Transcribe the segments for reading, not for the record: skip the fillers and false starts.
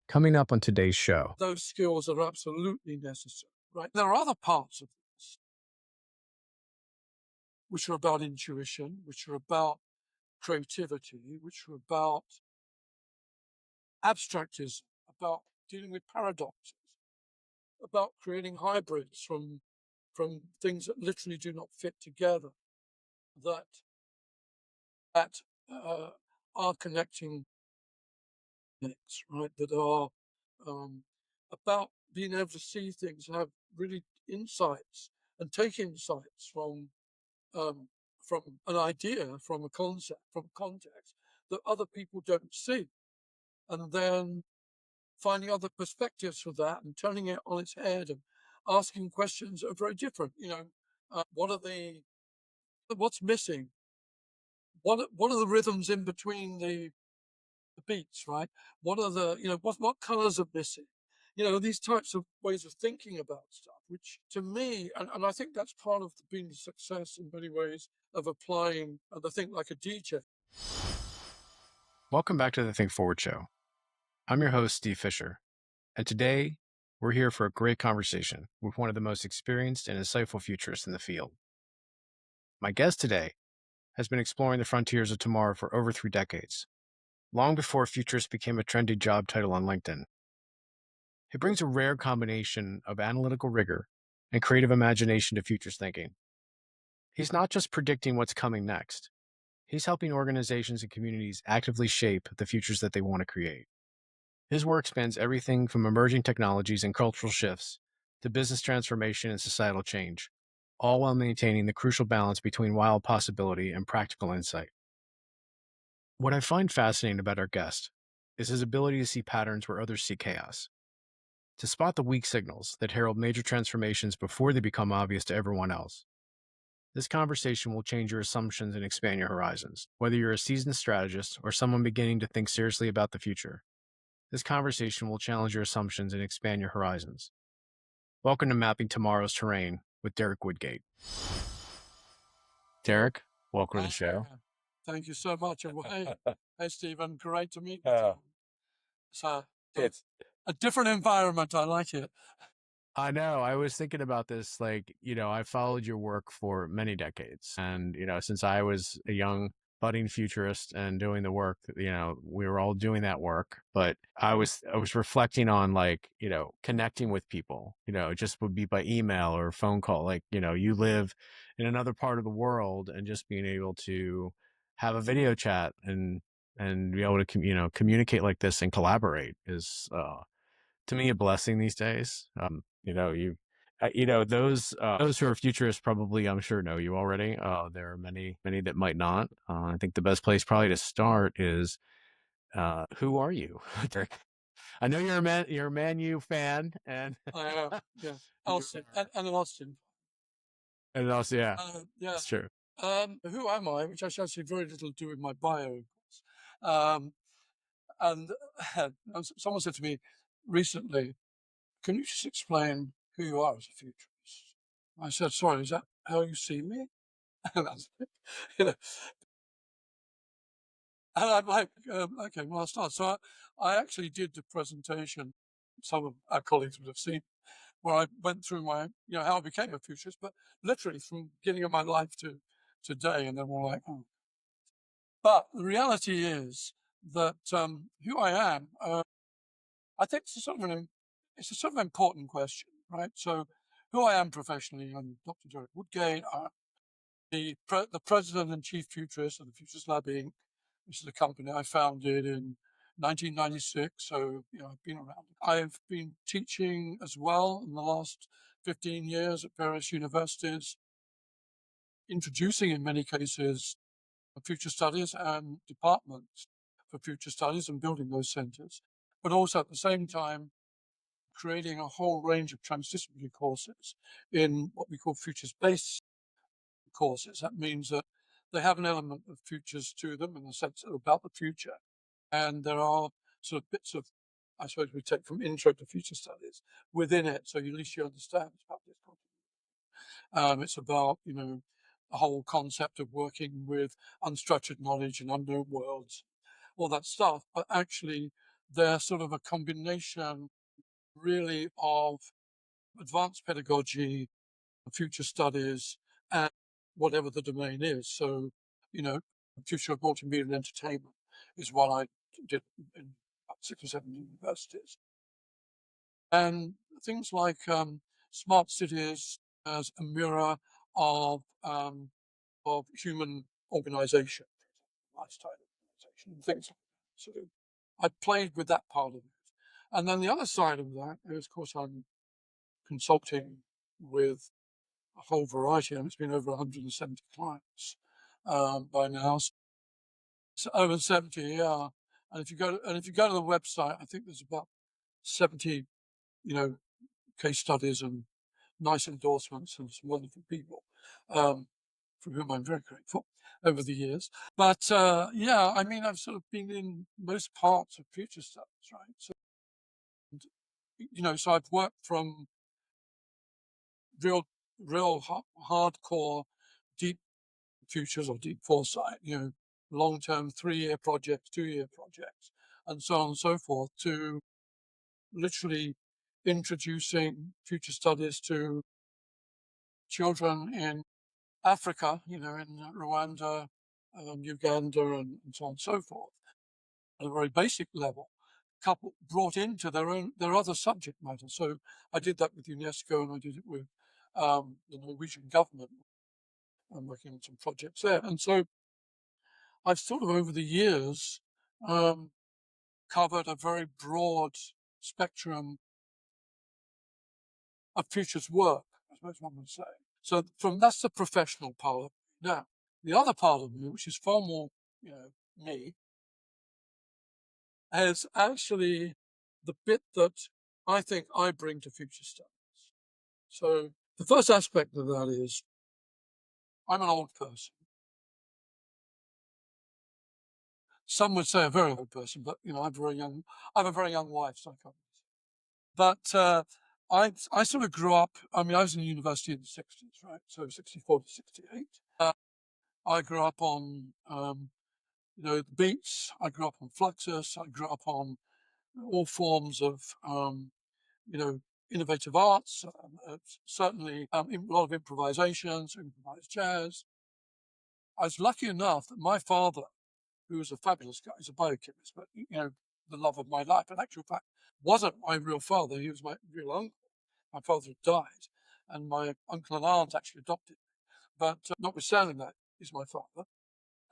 Coming up on today's show, Those skills are absolutely necessary, right? There are other parts of this which are about intuition, which are about creativity, which are about abstractism, about dealing with paradoxes, about creating hybrids from things that literally do not fit together, that that are connecting links, right? That are about being able to see things, have really insights, and take insights um, from an idea, from a concept, from context that other people don't see, and then finding other perspectives for that and turning it on its head and asking questions that are very different. What are what's missing? What are the rhythms in between the beats, right? What are what colors are missing? These types of ways of thinking about stuff, which to me, and I think that's part of being the success in many ways of applying, and I think like a DJ. welcome back to the Think Forward Show. I'm your host, Steve Fisher, and today we're here for a great conversation with one of the most experienced and insightful futurists in the field. My guest today has been exploring the frontiers of tomorrow for over 3 decades, long before futurist became a trendy job title on LinkedIn. He brings a rare combination of analytical rigor and creative imagination to futurist thinking. He's not just predicting what's coming next. He's helping organizations and communities actively shape the futures that they want to create. His work spans everything from emerging technologies and cultural shifts to business transformation and societal change, all while maintaining the crucial balance between wild possibility and practical insight. What I find fascinating about our guest is his ability to see patterns where others see chaos, to spot the weak signals that herald major transformations before they become obvious to everyone else. This conversation will change your assumptions and expand your horizons, whether you're a seasoned strategist or someone beginning to think seriously about the future. This conversation will challenge your assumptions and expand your horizons. Welcome to Mapping Tomorrow's Terrain with Derek Woodgate. Derek, welcome to the show. Thank you so much. And hey, Stephen, great to meet you. It's a different environment. I like it. I know. I was thinking about this, I followed your work for many decades. And, since I was a young budding futurist and doing the work, we were all doing that work. But I was reflecting on connecting with people, just would be by email or phone call. You live in another part of the world and just being able to have a video chat and be able to, communicate like this and collaborate is, to me, a blessing these days. Those who are futurists probably, I'm sure, know you already. There are many that might not. I think the best place probably to start is, who are you? I know you're a Man U fan, and I am, yeah, Austin and an Austin. and also, yeah, Yeah. it's true. Who am I? Which has actually very little to do with my bio, of course. And someone said to me recently, "Can you just explain who you are as a futurist?" I said, "Sorry, is that how you see me?" And that's, you know, and I'm like, "Okay, well, I'll start." So I actually did the presentation. Some of our colleagues would have seen where I went through how I became a futurist, but literally from beginning of my life to today, and then we're like, "Oh." But the reality is that who I am, I think it's a sort of important question, right? So, who I am professionally, I'm Dr. Derek Woodgate. I'm the president and chief futurist of the Futurist Lab Inc., which is a company I founded in 1996. So, I've been around. I've been teaching as well in the last 15 years at various universities, introducing in many cases future studies and departments for future studies and building those centers, but also at the same time creating a whole range of transdisciplinary courses in what we call futures-based courses. That means that they have an element of futures to them in the sense about the future. And there are sort of bits of, I suppose we take from intro to future studies within it. So at least you understand it's about this continuity. It's about, the whole concept of working with unstructured knowledge and unknown worlds, all that stuff. But actually they're sort of a combination really of advanced pedagogy, future studies, and whatever the domain is. So, you know, future of multimedia and entertainment is what I did in about 6 or 7 universities. And things like smart cities as a mirror of um, of human organization, lifestyle organization, things like that. Sort of, I played with that part of it. And then the other side of that is, of course, I'm consulting with a whole variety, and it's been over 170 clients by now. So over 70, yeah. And if you go to the website, I think there's about 70, you know, case studies and nice endorsements and some wonderful people, for whom I'm very grateful over the years. But yeah, I mean, I've sort of been in most parts of future studies, right? So, so I've worked from real, real hardcore, deep futures or deep foresight, long-term 3-year projects, 2-year projects, and so on and so forth, to literally introducing future studies to children in Africa, in Rwanda, Uganda, and so on and so forth, at a very basic level, couple brought into their other subject matter. So I did that with UNESCO, and I did it with the Norwegian government. I'm working on some projects there, and so I've sort of over the years um, covered a very broad spectrum of futures work, I suppose one would say. So that's the professional part of me. Now, the other part of me, which is far more, me, is actually the bit that I think I bring to future studies. So the first aspect of that is I'm an old person. Some would say a very old person, but I have a very young wife, so I can't. But I sort of grew up. I mean, I was in university in the 60s, right? So 64 to 68. I grew up on the beats. I grew up on Fluxus. I grew up on all forms of you know innovative arts. Certainly, a lot of improvisations, improvised jazz. I was lucky enough that my father, who was a fabulous guy, he's a biochemist, but the love of my life, in actual fact, wasn't my real father. He was my real uncle. My father had died, and my uncle and aunt actually adopted me. But notwithstanding that, he's my father.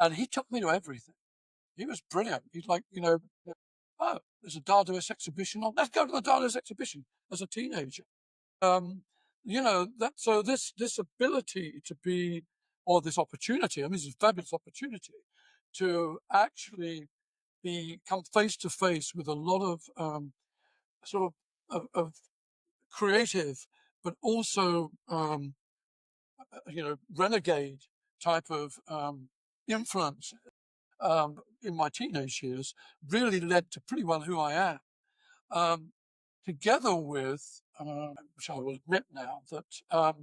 And he took me to everything. He was brilliant. He's like, oh, there's a Dadaist exhibition on. Let's go to the Dadaist exhibition as a teenager. So this ability to be, or this opportunity, I mean, this is a fabulous opportunity to actually come face to face with a lot of sort of creative, but also renegade type of influence in my teenage years really led to pretty well who I am. Um, Together with, which I will admit now, that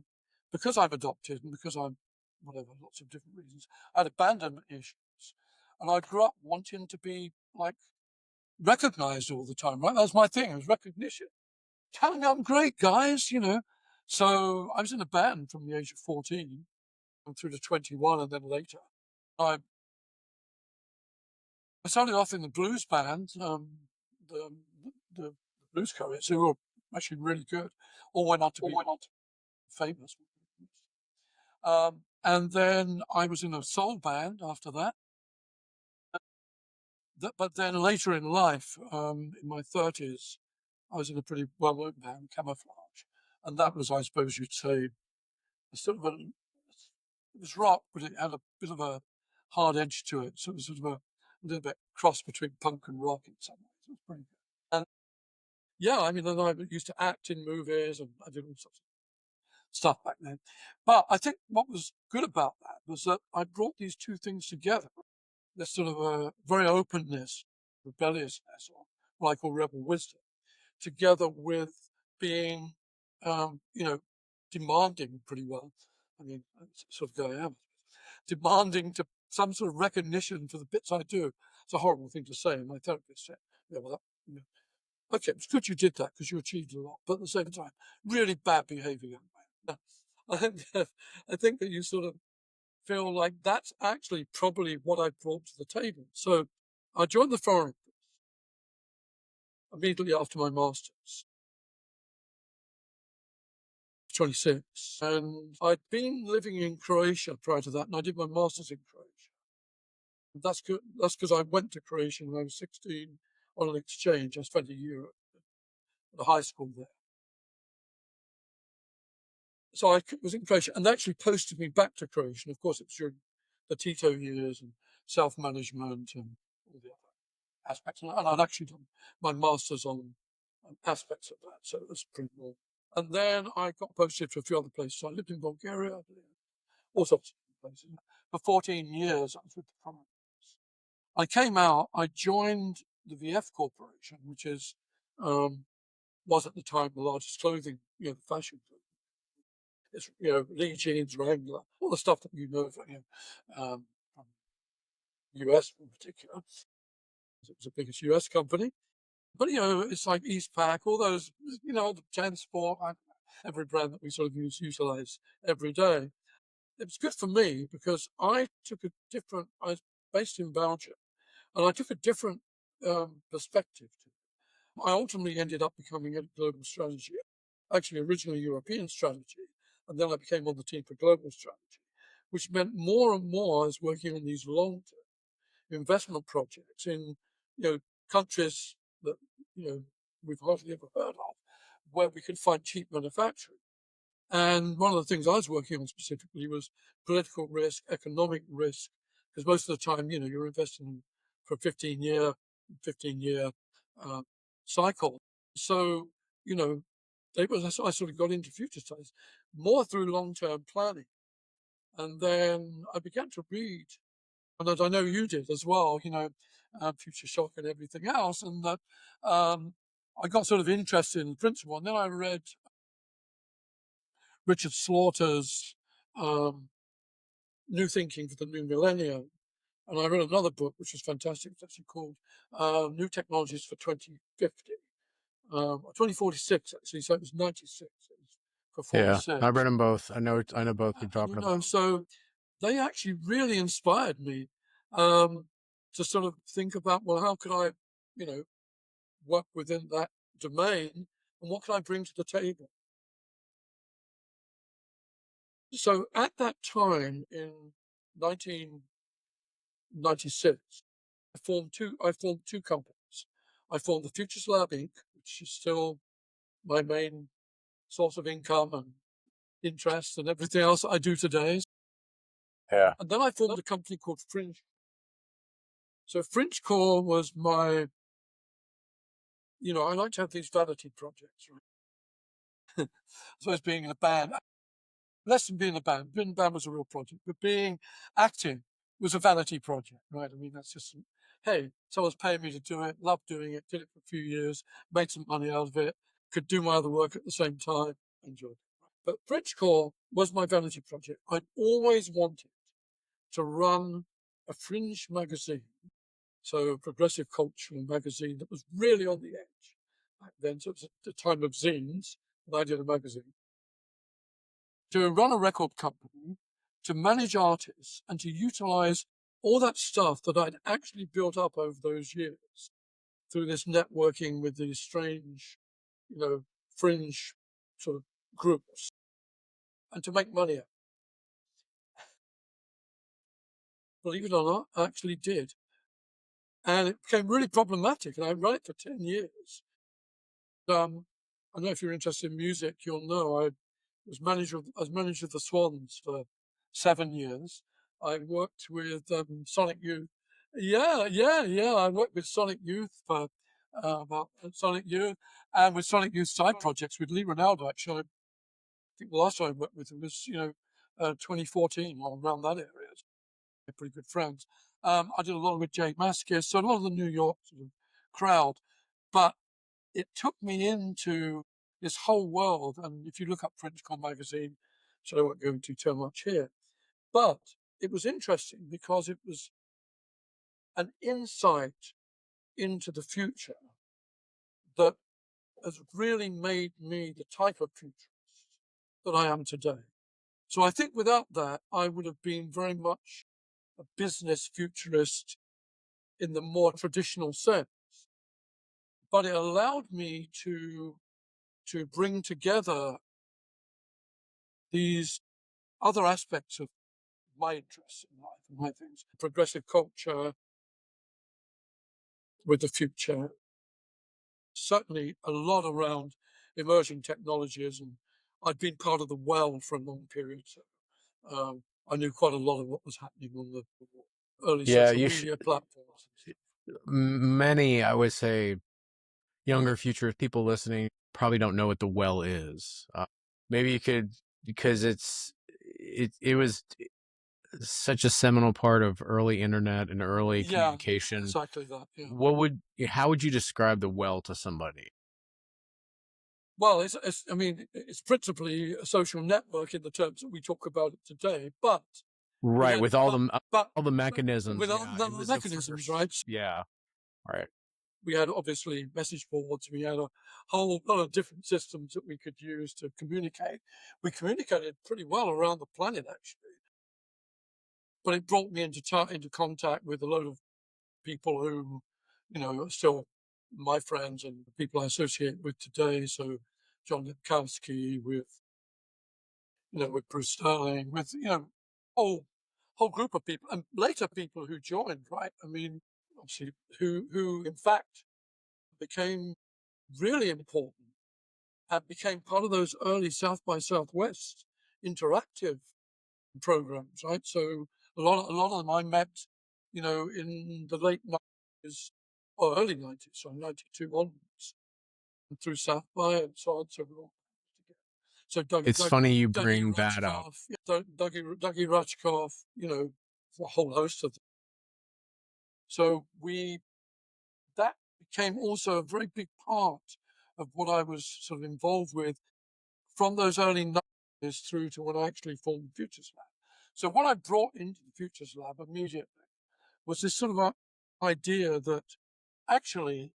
because I'm adopted and because I'm whatever, lots of different reasons, I had abandonment issues, and I grew up wanting to be like recognized all the time. Right, that was my thing. It was recognition. Tell me I'm great, guys. So I was in a band from the age of 14 through to 21, and then later. I, I started off in the blues band, the, the blues courage, who were actually really good, all went on to be famous. And then I was in a soul band after that. But then later in life, in my 30s, I was in a pretty well-known band, Camouflage. And that was, I suppose you'd say, sort of it was rock, but it had a bit of a hard edge to it. So it was sort of a little bit cross between punk and rock in some ways. It was pretty good. And yeah, I mean, and I used to act in movies and I did all sorts of stuff back then. But I think what was good about that was that I brought these two things together. This sort of a very openness, rebelliousness, or what I call rebel wisdom, together with being, demanding pretty well. I mean, that's the sort of guy I am. Demanding to some sort of recognition for the bits I do. It's a horrible thing to say. My therapist said, yeah, well, Yeah. Okay, it's good you did that because you achieved a lot, but at the same time, really bad behaviour, young man. I think I think that you sort of feel like that's actually probably what I brought to the table. So I joined the foreign immediately after my master's, 26, and I'd been living in Croatia prior to that, and I did my master's in Croatia. That's good. That's because I went to Croatia when I was 16 on an exchange. I spent a year at a high school there. So I was in Croatia, and they actually posted me back to Croatia. And of course, it was during the Tito years and self-management and all the other aspects. And I'd actually done my master's on aspects of that, so it was pretty cool. And then I got posted to a few other places. So I lived in Bulgaria, I believe, all sorts of places. For 14 years, I was with the Foreign. I came out, I joined the VF Corporation, which was at the time the largest clothing, fashion group. It's, Lee Jeans, Wrangler, all the stuff that you know from US in particular. It was the biggest US company. But, it's like Eastpak, all those, the JanSport, every brand that we sort of utilize every day. It was good for me because I was based in Belgium, and I took a different perspective to it. I ultimately ended up becoming a global strategy, actually originally European strategy, and then I became on the team for global strategy, which meant more and more I was working on these long-term investment projects in, countries that, we've hardly ever heard of, where we could find cheap manufacturing. And one of the things I was working on specifically was political risk, economic risk, because most of the time, you're investing for a 15-year uh, cycle. So, I sort of got into future studies more through long-term planning. And then I began to read, and as I know you did as well, Future Shock and everything else. And that I got sort of interested in the principle. And then I read Richard Slaughter's um, New Thinking for the New Millennium. And I read another book, which was fantastic. It's actually called New Technologies for 2050, 2046, actually. So it was 96 it was for Yeah, I've 46. read them both. I know both you're talking about. So they actually really inspired me um, to sort of think about, well, how could I, you know, work within that domain and what can I bring to the table? So at that time in 1996, I formed two companies. I formed the Futures Lab Inc., which is still my main source of income and interest and everything else I do today. Yeah. And then I formed a company called Fringe. So Fringe Core was my, I like to have these vanity projects, right? So as being in a band, less than being in a band. Being in a band was a real project, but being acting was a vanity project, right? I mean, that's just, hey, someone's paying me to do it, loved doing it, did it for a few years, made some money out of it, could do my other work at the same time, enjoyed it. But Bridgecore was my vanity project. I'd always wanted to run a fringe magazine, so a progressive cultural magazine that was really on the edge back then. So it was at the time of zines, and I did a magazine. To run a record company, to manage artists, and to utilize all that stuff that I'd actually built up over those years through this networking with these strange, fringe sort of groups, and to make money. Believe it or not, I actually did. And it became really problematic, and I ran it for 10 years. I don't know if you're interested in music, you'll know I was manager of the Swans for 7 years. I worked with Sonic Youth. Yeah, yeah, yeah. I worked with Sonic Youth for about Sonic Youth, and with Sonic Youth side projects with Lee Ronaldo. Actually, I think the last time I worked with him was 2014 or around that area. They're pretty good friends. I did a lot with Jay Maskis, so a lot of the New York sort of crowd, but it took me into this whole world. And if you look up Frenchcom magazine, so I won't go into too much here, but it was interesting because it was an insight into the future that has really made me the type of futurist that I am today. So I think without that, I would have been very much a business futurist in the more traditional sense. But it allowed me to bring together these other aspects of my interests in life and my things. Progressive culture with the future, certainly a lot around emerging technologies, and I'd been part of the well for a long period, so I knew quite a lot of what was happening on the early Yeah, social you sh media platforms and stuff. many, I would say, younger futurists, people listening probably don't know what the well is. Maybe you could, because it was such a seminal part of early internet and early Yeah, communication. exactly that. Yeah. How would you describe the well to somebody? Well, I mean, it's principally a social network in the terms that we talk about it today, but it Right, had, with but all the mechanisms. with all Yeah, it the was the mechanisms, first. right? Yeah, right. We had obviously message boards. We had a whole lot of different systems that we could use to communicate. We communicated pretty well around the planet, actually. But it brought me into contact with a lot of people who, are still my friends and the people I associate with today. So John Lipkowski, with Bruce Sterling, with whole group of people, and later people who joined. Right? I mean, obviously, who in fact became really important and became part of those early South by Southwest interactive programs, right? So a lot of them I met, in the late 90s or early 90s, so 92 onwards, and through South by and so on. So we're all together. So It's funny you Dougie bring that up. Rachkoff, Dougie Rachkoff, a whole host of them. So that became also a very big part of what I was sort of involved with from those early 90s through to when I actually formed the Futures Lab. So what I brought into the Futures Lab immediately was this sort of idea that actually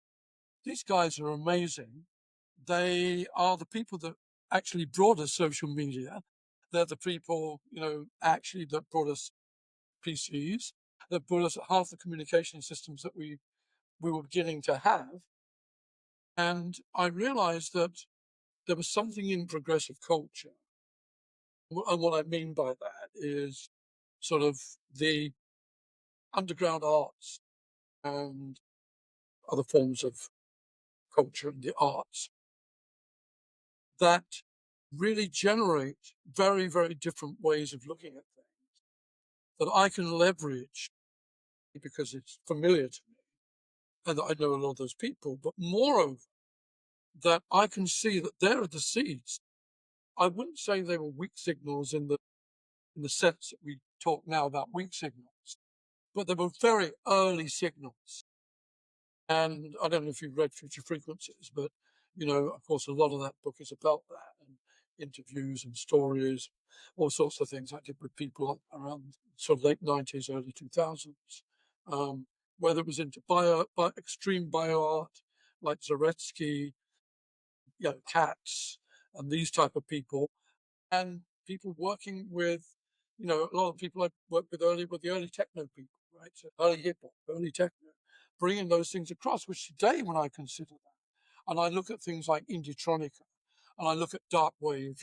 these guys are amazing. They are the people that actually brought us social media. They're the people, actually that brought us PCs, that brought us half the communication systems that we were beginning to have. And I realized that there was something in progressive culture. And what I mean by that is sort of the underground arts and other forms of culture and the arts that really generate very, very different ways of looking at things that I can leverage because it's familiar to me and that I know a lot of those people. But moreover, that I can see that there are the seeds. I wouldn't say they were weak signals in the sense that we talk now about weak signals, but they were very early signals. And I don't know if you've read Future Frequencies, but of course, a lot of that book is about that and interviews and stories, all sorts of things I did with people around sort of late 90s, early 2000s. Whether it was into extreme bio art like Zaretsky, cats, and these type of people, and people working with, a lot of people I worked with early were the early techno people, right? So early hip hop, early techno, bringing those things across, which today, when I consider that, and I look at things like Indietronica, and I look at dark wave,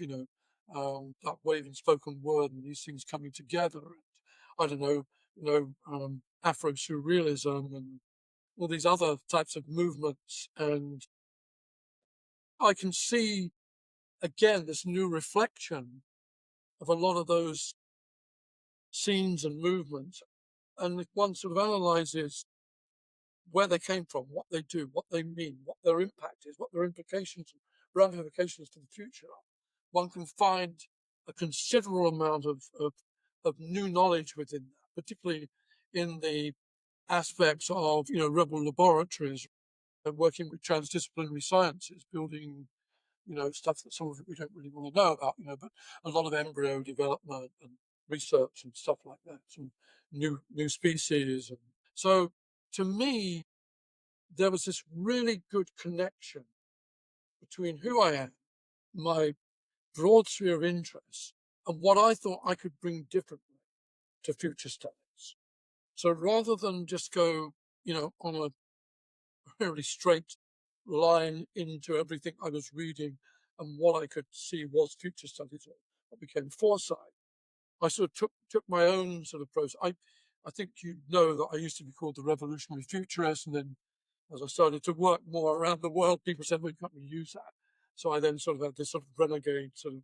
dark wave and spoken word, and these things coming together, and I don't know, Afro surrealism and all these other types of movements, and I can see again this new reflection of a lot of those scenes and movements. And if one sort of analyzes where they came from, what they do, what they mean, what their impact is, what their implications and ramifications to the future are, one can find a considerable amount of new knowledge within that, particularly in the aspects of, rebel laboratories and working with transdisciplinary sciences, building stuff that some of it we don't really want to know about, but a lot of embryo development and research and stuff like that, some new species. And so to me, there was this really good connection between who I am, my broad sphere of interests, and what I thought I could bring differently to future studies. So rather than just go, on a really straight line into everything I was reading and what I could see was future studies or what became foresight, I sort of took my own sort of process. I think you know that I used to be called the revolutionary futurist, and then as I started to work more around the world, people said, "Well, you can't really use that." So I then sort of had this sort of renegade sort of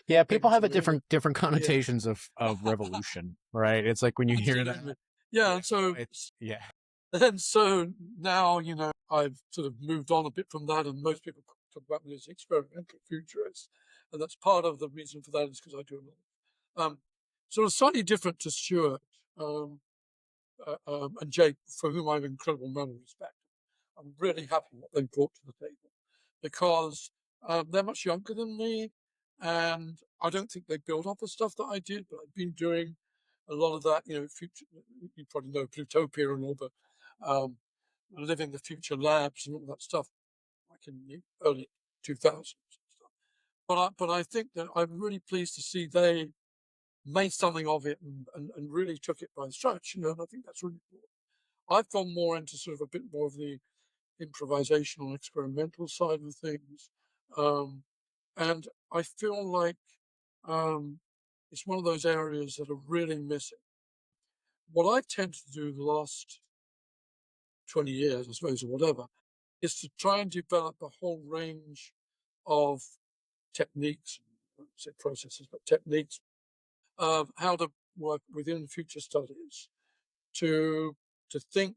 Yeah, people thing have a to, different yeah. connotations of revolution, right? It's like when you hear that, Absolutely. Yeah, yeah, and so it's yeah. and so now, I've sort of moved on a bit from that, and most people talk about me as experimental futurist, and that's part of the reason for that is because I do a lot. Sort of slightly different to Stuart and Jake, for whom I have incredible amount of respect. I'm really happy what they brought to the table because they're much younger than me, and I don't think they built off the stuff that I did, but I've been doing a lot of that. Future, you probably know Plutopia and all the um, living the future labs and all that stuff, like in the early 2000s and stuff. But I think that I'm really pleased to see they made something of it and really took it by stretch. And I think that's really important. I've gone more into sort of a bit more of the improvisational, experimental side of things. Um, and I feel like um, it's one of those areas that are really missing. What I tend to do the last 20 years, I suppose, or whatever, is to try and develop a whole range of techniques, I won't say processes, but techniques of how to work within future studies to think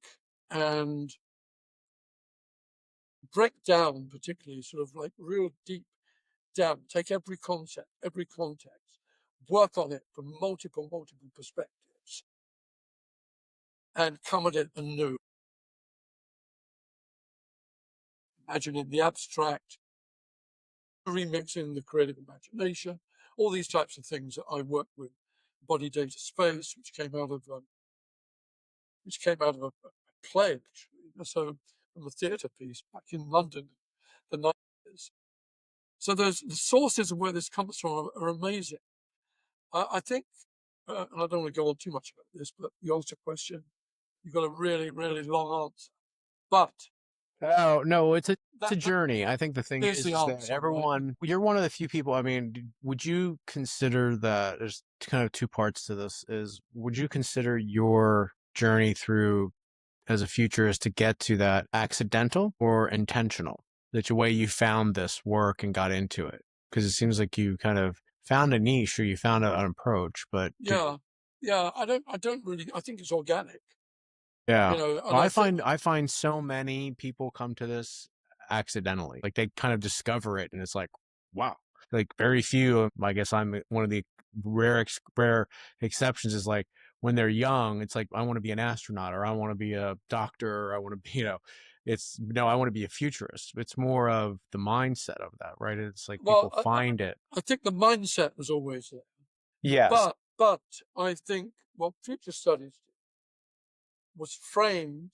and break down, particularly sort of like real deep down, take every concept, every context, work on it from multiple perspectives, and come at it anew, imagining the abstract, remixing the creative imagination, all these types of things that I work with. Body data space, which came out of a play, actually. So from a theatre piece back in London, the 90s. So those the sources of where this comes from are amazing. I think, and I don't want to go on too much about this, but you asked a question. You've got a really, really long answer. But Oh no, it's a that journey. I think the thing is the is that answer, right? everyone, you're one of the few people. I mean, would you consider that there's kind of two parts to this? Is would you consider your journey through as a futurist to get to that accidental or intentional? That your way you found this work and got into it? Because it seems like you kind of found a niche or you found an approach, but Yeah. Yeah. I don't really, I think it's organic, yeah. and Well, I think, I find so many people come to this accidentally. Like they kind of discover it and it's like, wow. Like very few, I guess I'm one of the rare exceptions is like when they're young, it's like I want to be an astronaut or I want to be a doctor or I want to be, it's no, I want to be a futurist. It's more of the mindset of that, right? It's like well, people find it. I think the mindset was always there. Yes. But I think what future studies did was framed,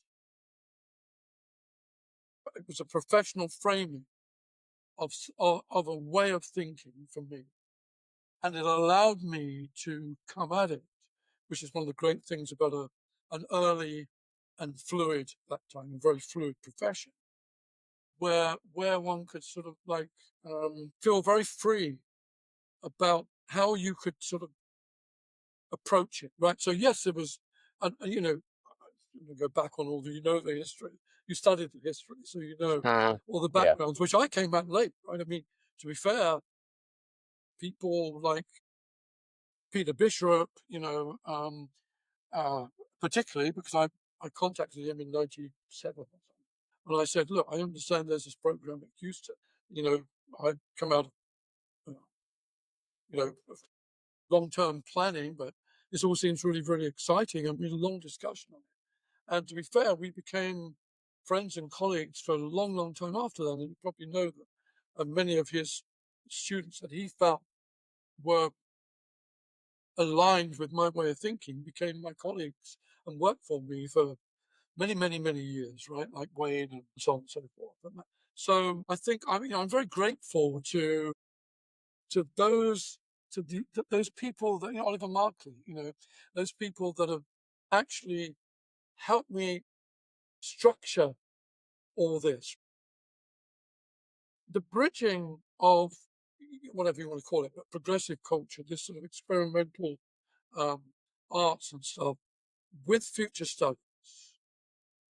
it was a professional framing of a way of thinking for me. And it allowed me to come at it, which is one of the great things about an early and fluid, at that time, a very fluid profession, where one could sort of like feel very free about how you could sort of approach it, right? So yes, there was, I'm going to go back on all the, the history. You studied the history, so you know all the Yeah. backgrounds, which I came at late, right? I mean, to be fair, people like Peter Bishop, particularly because I contacted him in '97 or something. And I said, look, I understand there's this program at Houston. I come out of, of long-term planning, but this all seems really, really exciting. And we had a long discussion on it. And to be fair, we became friends and colleagues for a long, long time after that. And you probably know that many of his students that he felt were aligned with my way of thinking became my colleagues and worked for me for many, many, many years, right? Like Wayne and so on and so forth. So I think I'm very grateful to those those people that Oliver Markley, those people that have actually helped me structure all this. The bridging of whatever you want to call it, but progressive culture, this sort of experimental um, arts and stuff with future studies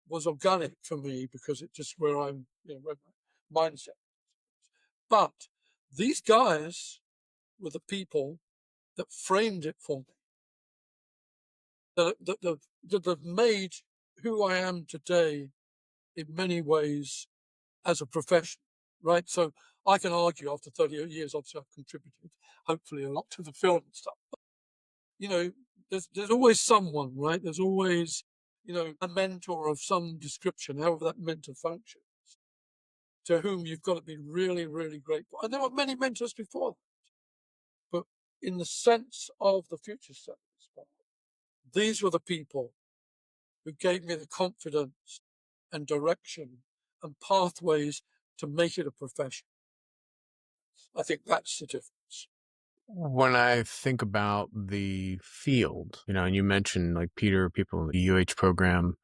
was organic for me because it's just where where my mindset. But these guys were the people that framed it for me, that have made who I am today in many ways as a profession, right? So I can argue after 38 years, obviously I've contributed hopefully a lot to the film and stuff. But, there's always someone, right? There's always, a mentor of some description, however that mentor functions, to whom you've got to be really, really grateful. And there were many mentors before that, but in the sense of the future studies, these were the people who gave me the confidence and direction and pathways to make it a profession. I think that's the difference. When I think about the field, and you mentioned like Peter, people in the UH program,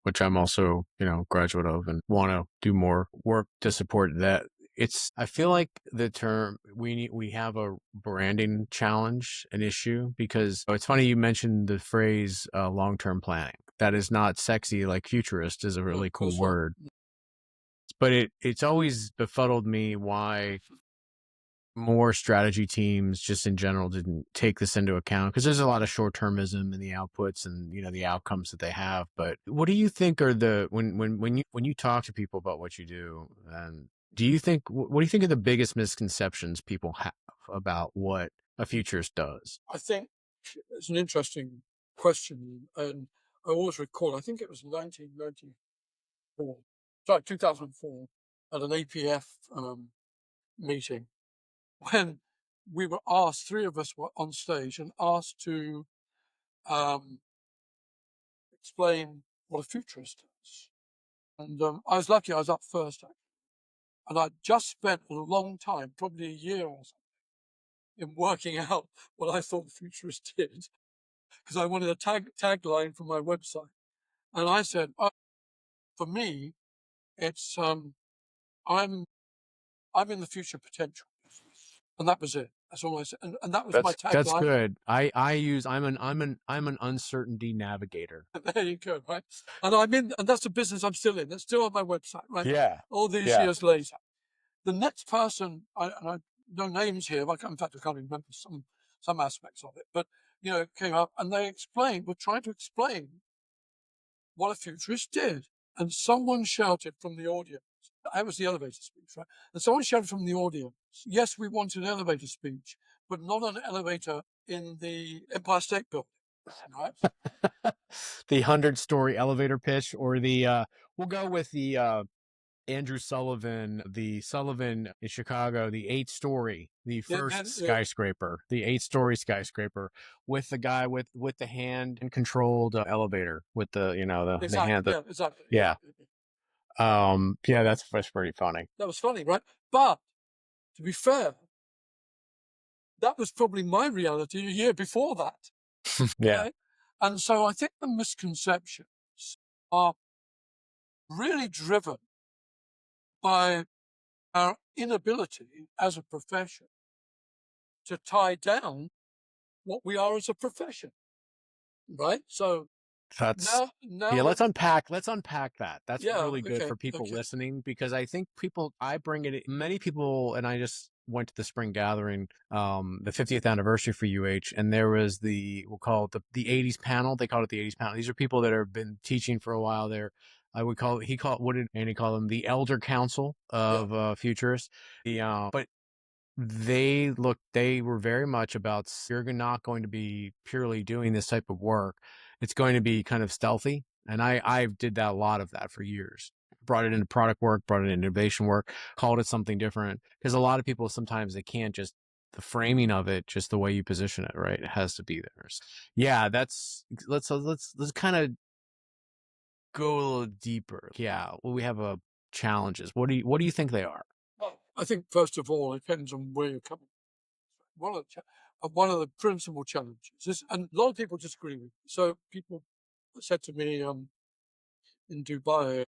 which I'm also, graduate of and want to do more work to support that. I feel like the term we have a branding challenge, an issue, because it's funny you mentioned the phrase long-term planning. That is not sexy like futurist is a No, really of cool course not. word, but it's always befuddled me why more strategy teams just in general didn't take this into account because there's a lot of short-termism in the outputs and the outcomes that they have. But what do you think are the when you talk to people about what you do, and what do you think are the biggest misconceptions people have about what a futurist does? I think it's an interesting question, and I always recall. I think it was 1994, sorry, 2004, at an APF meeting when we were asked. Three of us were on stage and asked to um, explain what a futurist is. And I was lucky; I was up first, and I'd just spent a long time, probably a year or so, in working out what I thought futurists did because I wanted a tagline for my website. And I said, oh, for me, it's I'm I'm in the future potential, and that was it. That's all I said, and that was my That's tagline. good. I'm an uncertainty navigator. There you go, right? And that's the business I'm still in. That's still on my website, right? Yeah. All these Yeah. years later, the next person, and I no names here. In fact, I can't even remember some aspects of it, but came up and were trying to explain what a futurist did. And someone shouted from the audience. I was the elevator speech, right? And someone shouted from the audience, yes, we want an elevator speech, but not an elevator in the Empire State Building, right? The 100-story elevator pitch, or we'll go with the Andrew Sullivan, the Sullivan in Chicago, the 8-story, the Yeah, first yeah, skyscraper, the 8-story skyscraper, with the guy with the hand controlled elevator with the exactly. hand that Yeah, exactly. Yeah. yeah. Yeah, that's pretty funny. That was funny, right? But to be fair, that was probably my reality a year before that, Yeah. right? And so I think the misconceptions are really driven by our inability as a profession to tie down what we are as a profession, right? So That's now yeah, that let's unpack that. That's yeah, really good okay, for people okay, listening because I think I bring it many people, and I just went to the spring gathering, the 50th anniversary for UH, and there was we'll call it the 80s panel. They called it the 80s panel. These are people that have been teaching for a while there. I would call it, what did Andy call them? The Elder Council yeah, of futurists. But they were very much about, you're not going to be purely doing this type of work. It's going to be kind of stealthy. And I did that, a lot of that for years. Brought it into product work, brought it into innovation work, called it something different. Because a lot of people, sometimes they can't just, the framing of it, just the way you position it, right? It has to be there. So, yeah, let's kind of go a little deeper. Yeah, well, we have a challenges? What do you think they are? Well, I think first of all, it depends on where you're coming. One of the principal challenges is, and a lot of people disagree with. So people said to me in Dubai,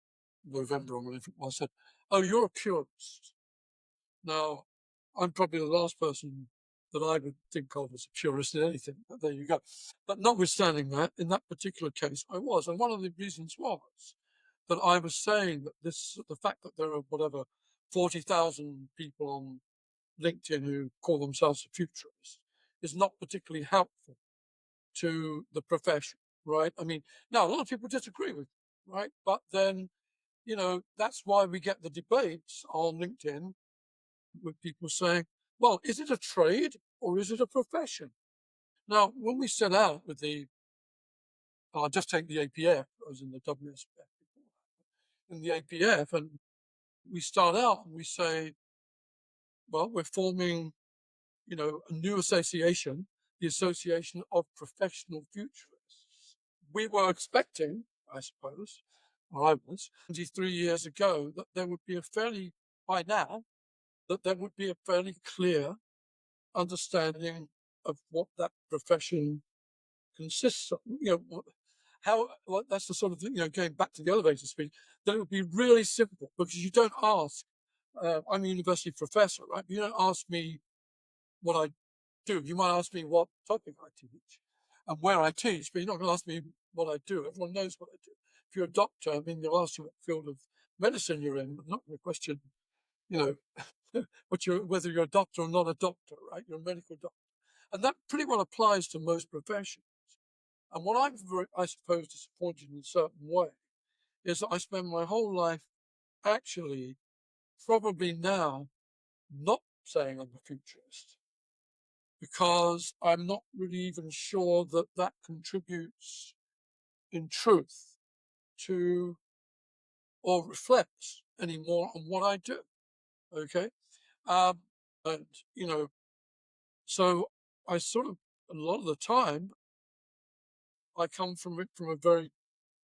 November or whatever it was, said, "Oh, you're a purist." Now, I'm probably the last person that I would think of as a purist in anything, but there you go. But notwithstanding that, in that particular case, I was. And one of the reasons was that I was saying that the fact that there are whatever 40,000 people on LinkedIn who call themselves a futurist is not particularly helpful to the profession, right? I mean, now a lot of people disagree with, right? But then, that's why we get the debates on LinkedIn with people saying, well, is it a trade or is it a profession? Now, when we set out with I'll just take the APF, I was in the WSPF before that, in the APF, and we start out and we say, well, we're forming, a new association, the Association of Professional Futurists. We were expecting, I suppose, or I was, 23 years ago, that there would be by now, that there would be a fairly clear understanding of what that profession consists of. That's the sort of thing, going back to the elevator speech, that it would be really simple because you don't ask, I'm a university professor, right? You don't ask me what I do. You might ask me what topic I teach and where I teach, but you're not going to ask me what I do. Everyone knows what I do. If you're a doctor, I mean, they'll ask you what field of medicine you're in, but not going to question, you know, whether you're a doctor or not a doctor, right? You're a medical doctor. And that pretty well applies to most professions. And what I'm, I suppose, disappointed in a certain way is that I spend my whole life actually, probably now, not saying I'm a futurist because I'm not really even sure that that contributes in truth to or reflects anymore on what I do. Okay. Um, and, so I sort of, a lot of the time, I come from it from a very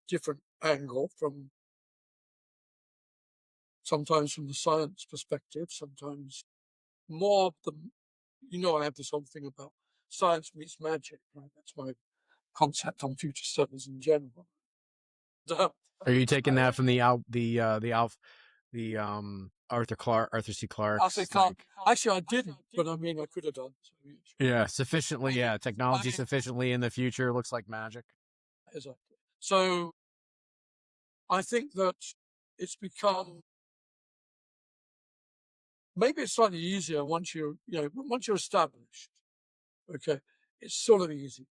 different angle, sometimes from the science perspective, sometimes more the, I have this whole thing about science meets magic, right? That's my concept on future studies in general. Uh, Are you taking that from Arthur C. I say Clarke's can't. like, Actually, I didn't, but I mean, I could have done. So, yeah, sufficiently, yeah, I technology mean, sufficiently in the future looks like magic. exactly. So I think that it's become maybe it's slightly easier once you're established. Okay, it's sort of easy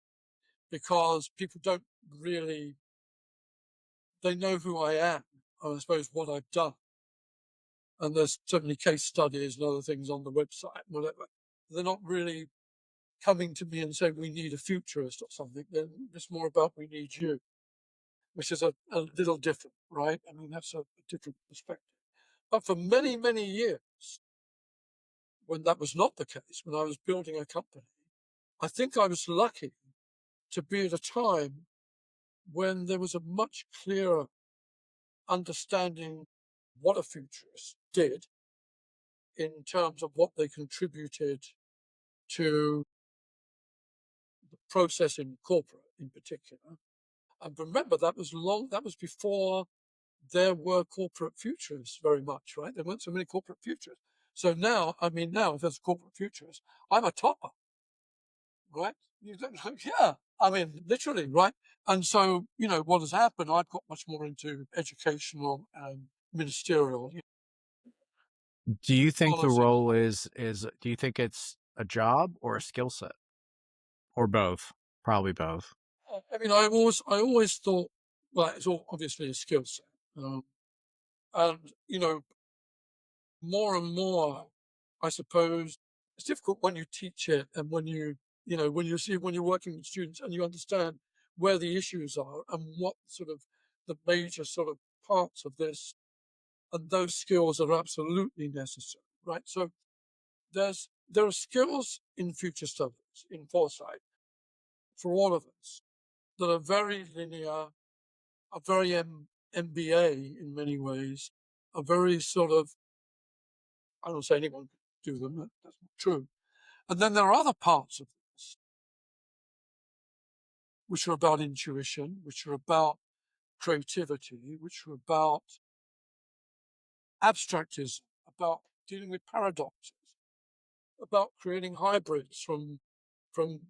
because people don't really they know who I am, and I suppose what I've done, and there's certainly case studies and other things on the website, whatever. They're not really coming to me and saying we need a futurist or something. Then it's more about we need you, which is a little different, right? I mean, that's a different perspective. But for many, many years, when that was not the case, when I was building a company, I think I was lucky to be at a time when there was a much clearer understanding what a futurist did in terms of what they contributed to the process in corporate in particular. And remember, that was before there were corporate futurists very much, right? There weren't so many corporate futurists. So now, I mean, now if there's a corporate futurist, I'm a topper, right? Yeah, I mean, literally, right? And so, what has happened, I've got much more into educational and ministerial Do you think the policies. role is do you think it's a job or a skill set or both? Probably both. I mean, I always thought, well, it's all obviously a skill set. And, more and more, I suppose it's difficult when you teach it and when you're working with students and you understand where the issues are and what sort of the major sort of parts of this, and those skills are absolutely necessary, right? So there are skills in future studies, in foresight, for all of us that are very linear, are very MBA in many ways, are very sort of, I don't say anyone can do them, that's not true. And then there are other parts of this which are about intuition, which are about creativity, which are about abstractism, about dealing with paradoxes, about creating hybrids from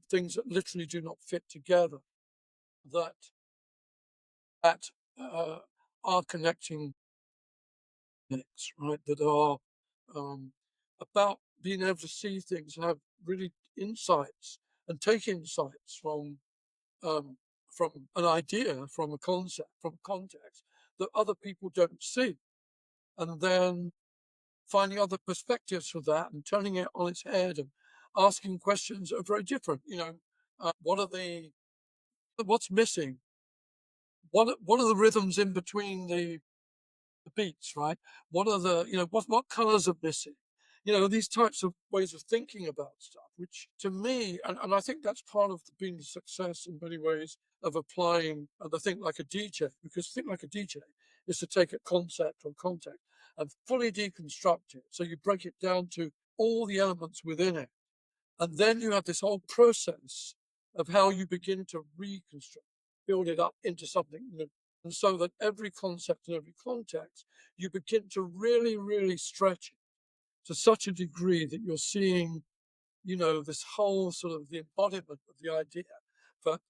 things that literally do not fit together, that that are connecting links, right? That are about being able to see things, have really insights, and take insights um, from an idea, from a concept, from context that other people don't see, and then finding other perspectives for that and turning it on its head and asking questions that are very different. What are what's missing? What are the rhythms in between the beats, right? What are what colors are missing? These types of ways of thinking about stuff, which to me, and I think that's part of being the success in many ways of applying the think like a DJ, because think like a DJ is to take a concept or context and fully deconstruct it. So you break it down to all the elements within it. And then you have this whole process of how you begin to reconstruct, build it up into something new. And so that every concept and every context, you begin to really, really stretch it to such a degree that you're seeing, this whole sort of the embodiment of the idea. But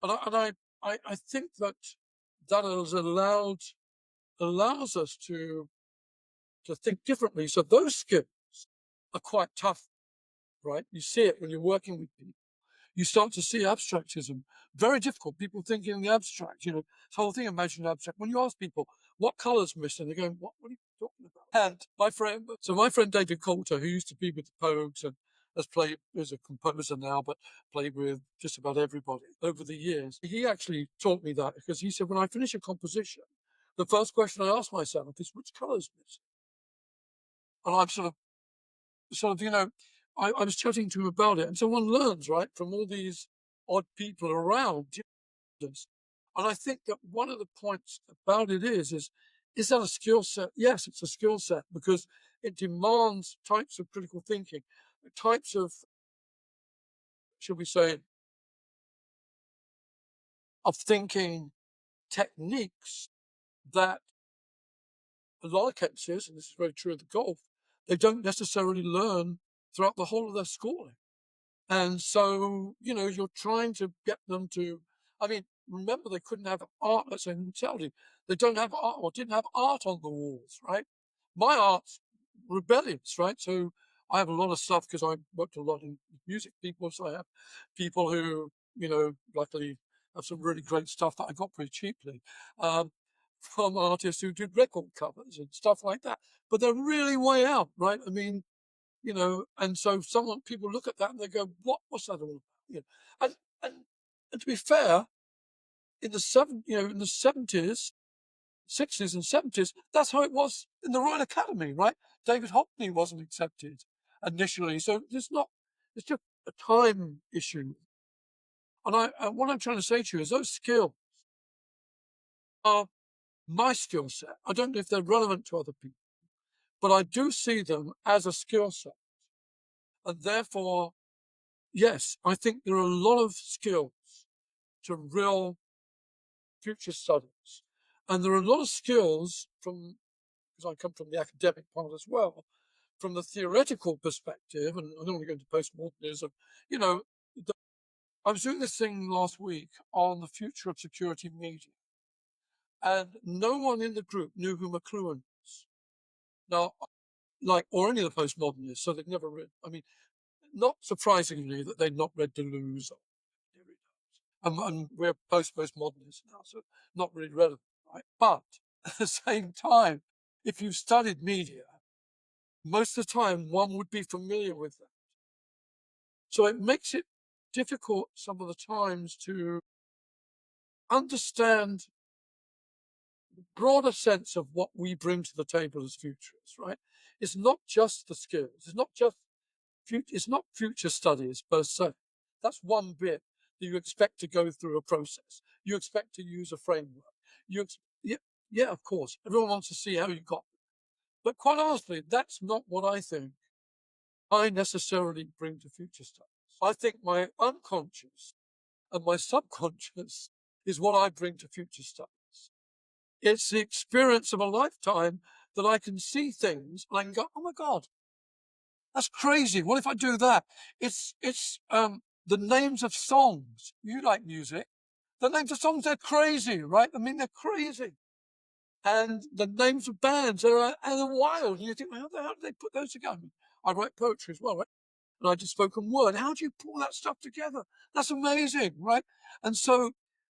I think that that has allows us to think differently. So those skills are quite tough, right? You see it when you're working with people. You start to see abstractism. Very difficult. People thinking in the abstract, this whole thing, imagine abstract. When you ask people, what colour's missing? They're going, what are you talking about? And my friend David Coulter, who used to be with the Pogues and is a composer now, but played with just about everybody over the years. He actually taught me that because he said, when I finish a composition, the first question I ask myself is, which colour's missing? And I'm I was chatting to him about it, and so one learns, right, from all these odd people around. And I think that one of the points about it is that a skill set? Yes, it's a skill set because it demands types of critical thinking, types of, should we say, of thinking techniques that a lot of cases, and this is very true of the golf, they don't necessarily learn throughout the whole of their schooling. And so, you're trying to get them to, I mean, remember they couldn't have art, let's say in Saudi, they don't have art or didn't have art on the walls, right? My art's rebellious, right? So I have a lot of stuff because I worked a lot in music people. So I have people who, luckily have some really great stuff that I got pretty cheaply from artists who did record covers and stuff like that. But they're really way out, right? I mean, and so people look at that and they go, what's that all about? And, and, and to be fair, in the 70s, 60s and 70s, that's how it was in the Royal Academy, right? David Hockney wasn't accepted initially. So it's just a time issue. And what I'm trying to say to you is those skills are my skill set. I don't know if they're relevant to other people, but I do see them as a skill set. And therefore, yes, I think there are a lot of skills to real future studies. And there are a lot of skills because I come from the academic part as well, from the theoretical perspective, and I don't want to go into postmodernism, you know, I was doing this thing last week on the future of security media, and no one in the group knew who McLuhan was. Now, or any of the postmodernists, so they'd never read, I mean, not surprisingly that they'd not read Deleuze or and we're postmodernists now, so not really relevant, right? But at the same time, if you've studied media, most of the time one would be familiar with them. So it makes it difficult some of the times to understand the broader sense of what we bring to the table as futurists, right? It's not just the skills. It's not future studies per se. That's one bit that you expect to go through a process. You expect to use a framework. Yeah, Yeah, of course. Everyone wants to see how you got. But quite honestly, that's not what I think I necessarily bring to future studies. I think my unconscious and my subconscious is what I bring to future studies. It's the experience of a lifetime that I can see things and I can go, oh my God, that's crazy. What if I do that? It's the names of songs. You like music. The names of songs, they're crazy, right? I mean, they're crazy. And the names of bands are wild. And you think, well, how the hell did they put those together? I write poetry as well, right? And I do spoken word. How do you pull that stuff together? That's amazing, right? And so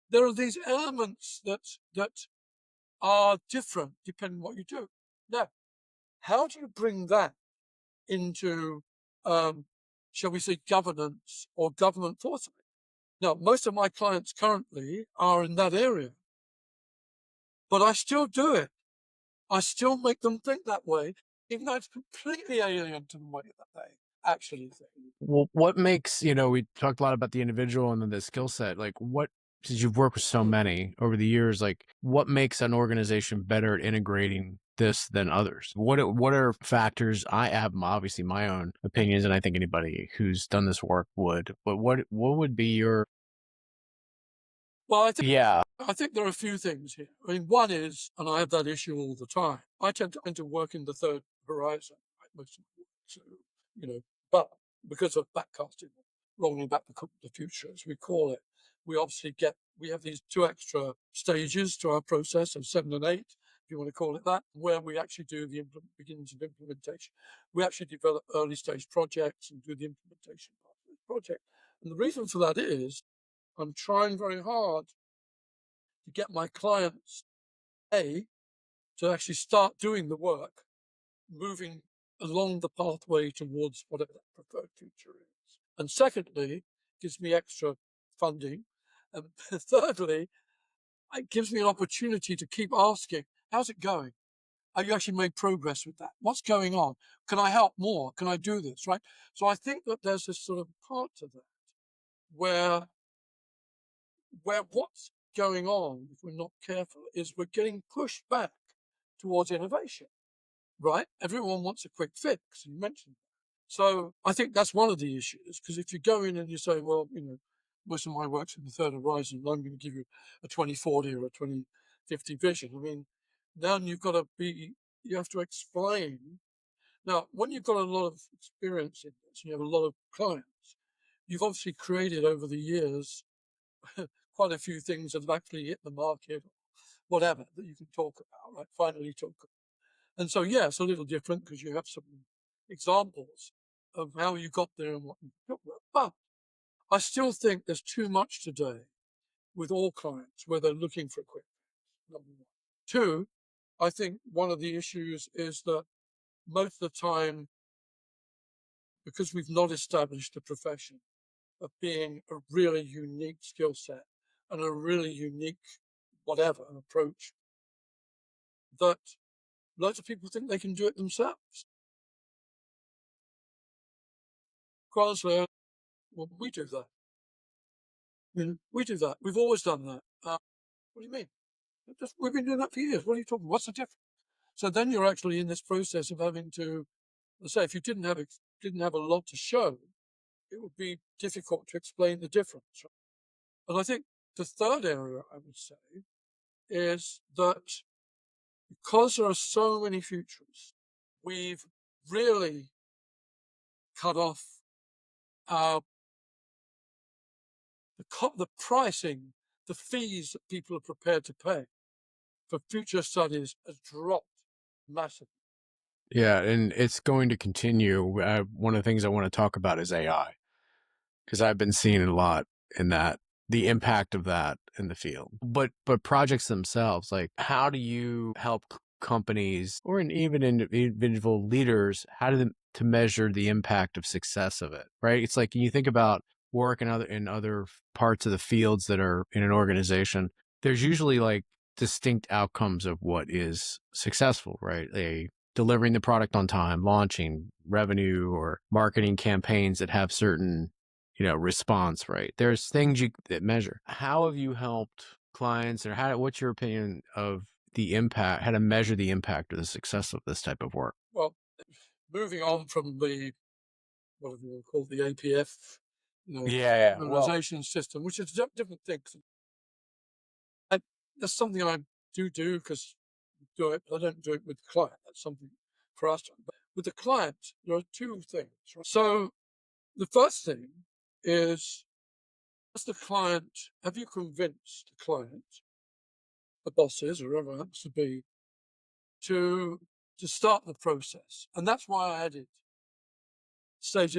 there are these elements that are different depending on what you do. Now, how do you bring that into, shall we say, governance or government foresight? Now, most of my clients currently are in that area, but I still do it. I still make them think that way, even though it's completely alien to the way that they actually think. Well, what makes, we talked a lot about the individual and then the skill set. Like, since you've worked with so many over the years, like, what makes an organization better at integrating this than others? What are factors? I have obviously my own opinions, and I think anybody who's done this work would. But what would be your? Well, Yeah, I think there are a few things here. I mean, one is, and I have that issue all the time, I tend to work in the third horizon, right, most of my work. So, but because of backcasting, rolling back the future, as we call it, we have these two extra stages to our process of 7 and 8, if you want to call it that, where we actually do the beginnings of implementation. We actually develop early stage projects and do the implementation part of the project. And the reason for that is I'm trying very hard to get my clients, A, to actually start doing the work, moving along the pathway towards whatever that preferred future is. And secondly, gives me extra funding. And thirdly, it gives me an opportunity to keep asking, how's it going? Have you actually made progress with that? What's going on? Can I help more? Can I do this? Right? So I think that there's this sort of part to that where what's going on, if we're not careful, is we're getting pushed back towards innovation, right? Everyone wants a quick fix, you mentioned that. So I think that's one of the issues, because if you go in and you say, well, most of my work's in the third horizon, I'm going to give you a 2040 or a 2050 vision. I mean, then you have to explain. Now, when you've got a lot of experience in this, you have a lot of clients, you've obviously created over the years quite a few things that have actually hit the market, whatever, that you can talk about, right? Finally talk about. And so, yeah, it's a little different because you have some examples of how you got there and what you talk about. But I still think there's too much today with all clients where they're looking for a quick fix, number one. Two, I think one of the issues is that most of the time, because we've not established a profession of being a really unique skill set and a really unique whatever approach, that loads of people think they can do it themselves. Quite well, we do that. We do that. We've always done that. What do you mean? We've been doing that for years. What are you talking about? What's the difference? So then you're actually in this process of having to, let's say, if you didn't have a lot to show, it would be difficult to explain the difference. Right? And I think the third area I would say is that because there are so many futurists, we've really cut off our the pricing, the fees that people are prepared to pay for future studies has dropped massively. yeah, and it's going to continue. One of the things I want to talk about is AI. Because I've been seeing it a lot in that the impact of that in the field. But projects themselves, like how do you help companies or even individual leaders, how do them to measure the impact of success of it, right? It's like you think about work in other parts of the fields that are in an organization. There's usually like distinct outcomes of what is successful, right? Delivering the product on time, launching revenue or marketing campaigns that have certain response, right? There's things that measure. How have you helped clients, or what's your opinion of the impact, how to measure the impact or the success of this type of work? Well, moving on from the whatever you call the APF, Yeah, well, memorization system, which is different things. And that's something I do because do it, but I don't do it with the client. That's something for us. But with the client, there are two things. Right? So the first thing is, as the client, have you convinced the client, the bosses, or whoever it happens to be, to start the process? And that's why I added stage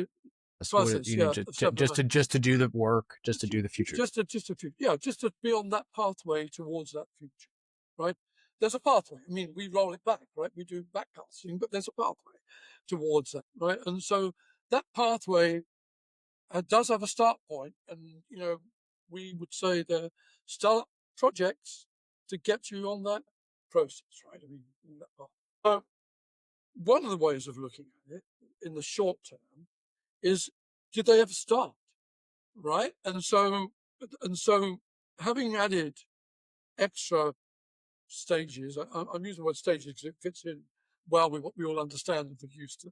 that's what process, you yeah, need of seven. just to do the work, just to do the future. Just to be on that pathway towards that future, right? There's a pathway. I mean, we roll it back, right? We do backcasting, but there's a pathway towards that, right? And so that pathway does have a start point, and we would say the start projects to get you on that process, right? I mean, in that path. So one of the ways of looking at it in the short term is, did they ever start? Right? And so having added extra stages, I'm using the word stages because it fits in well with what we all understand and we're used to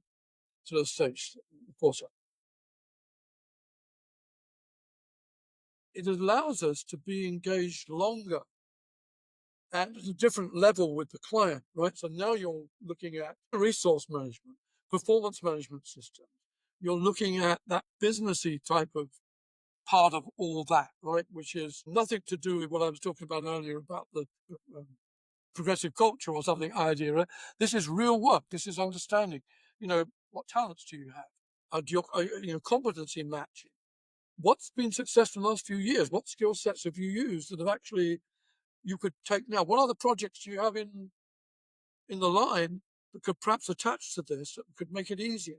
those stages. Of course, it allows us to be engaged longer at a different level with the client, right? So now you're looking at resource management, performance management systems. You're looking at that businessy type of part of all that, right? Which is nothing to do with what I was talking about earlier about the progressive culture or something idea. Right? This is real work. This is understanding. What talents do you have? Competency matching. What's been successful in the last few years? What skill sets have you used that have actually you could take now? What other projects do you have in the line that could perhaps attach to this that could make it easier?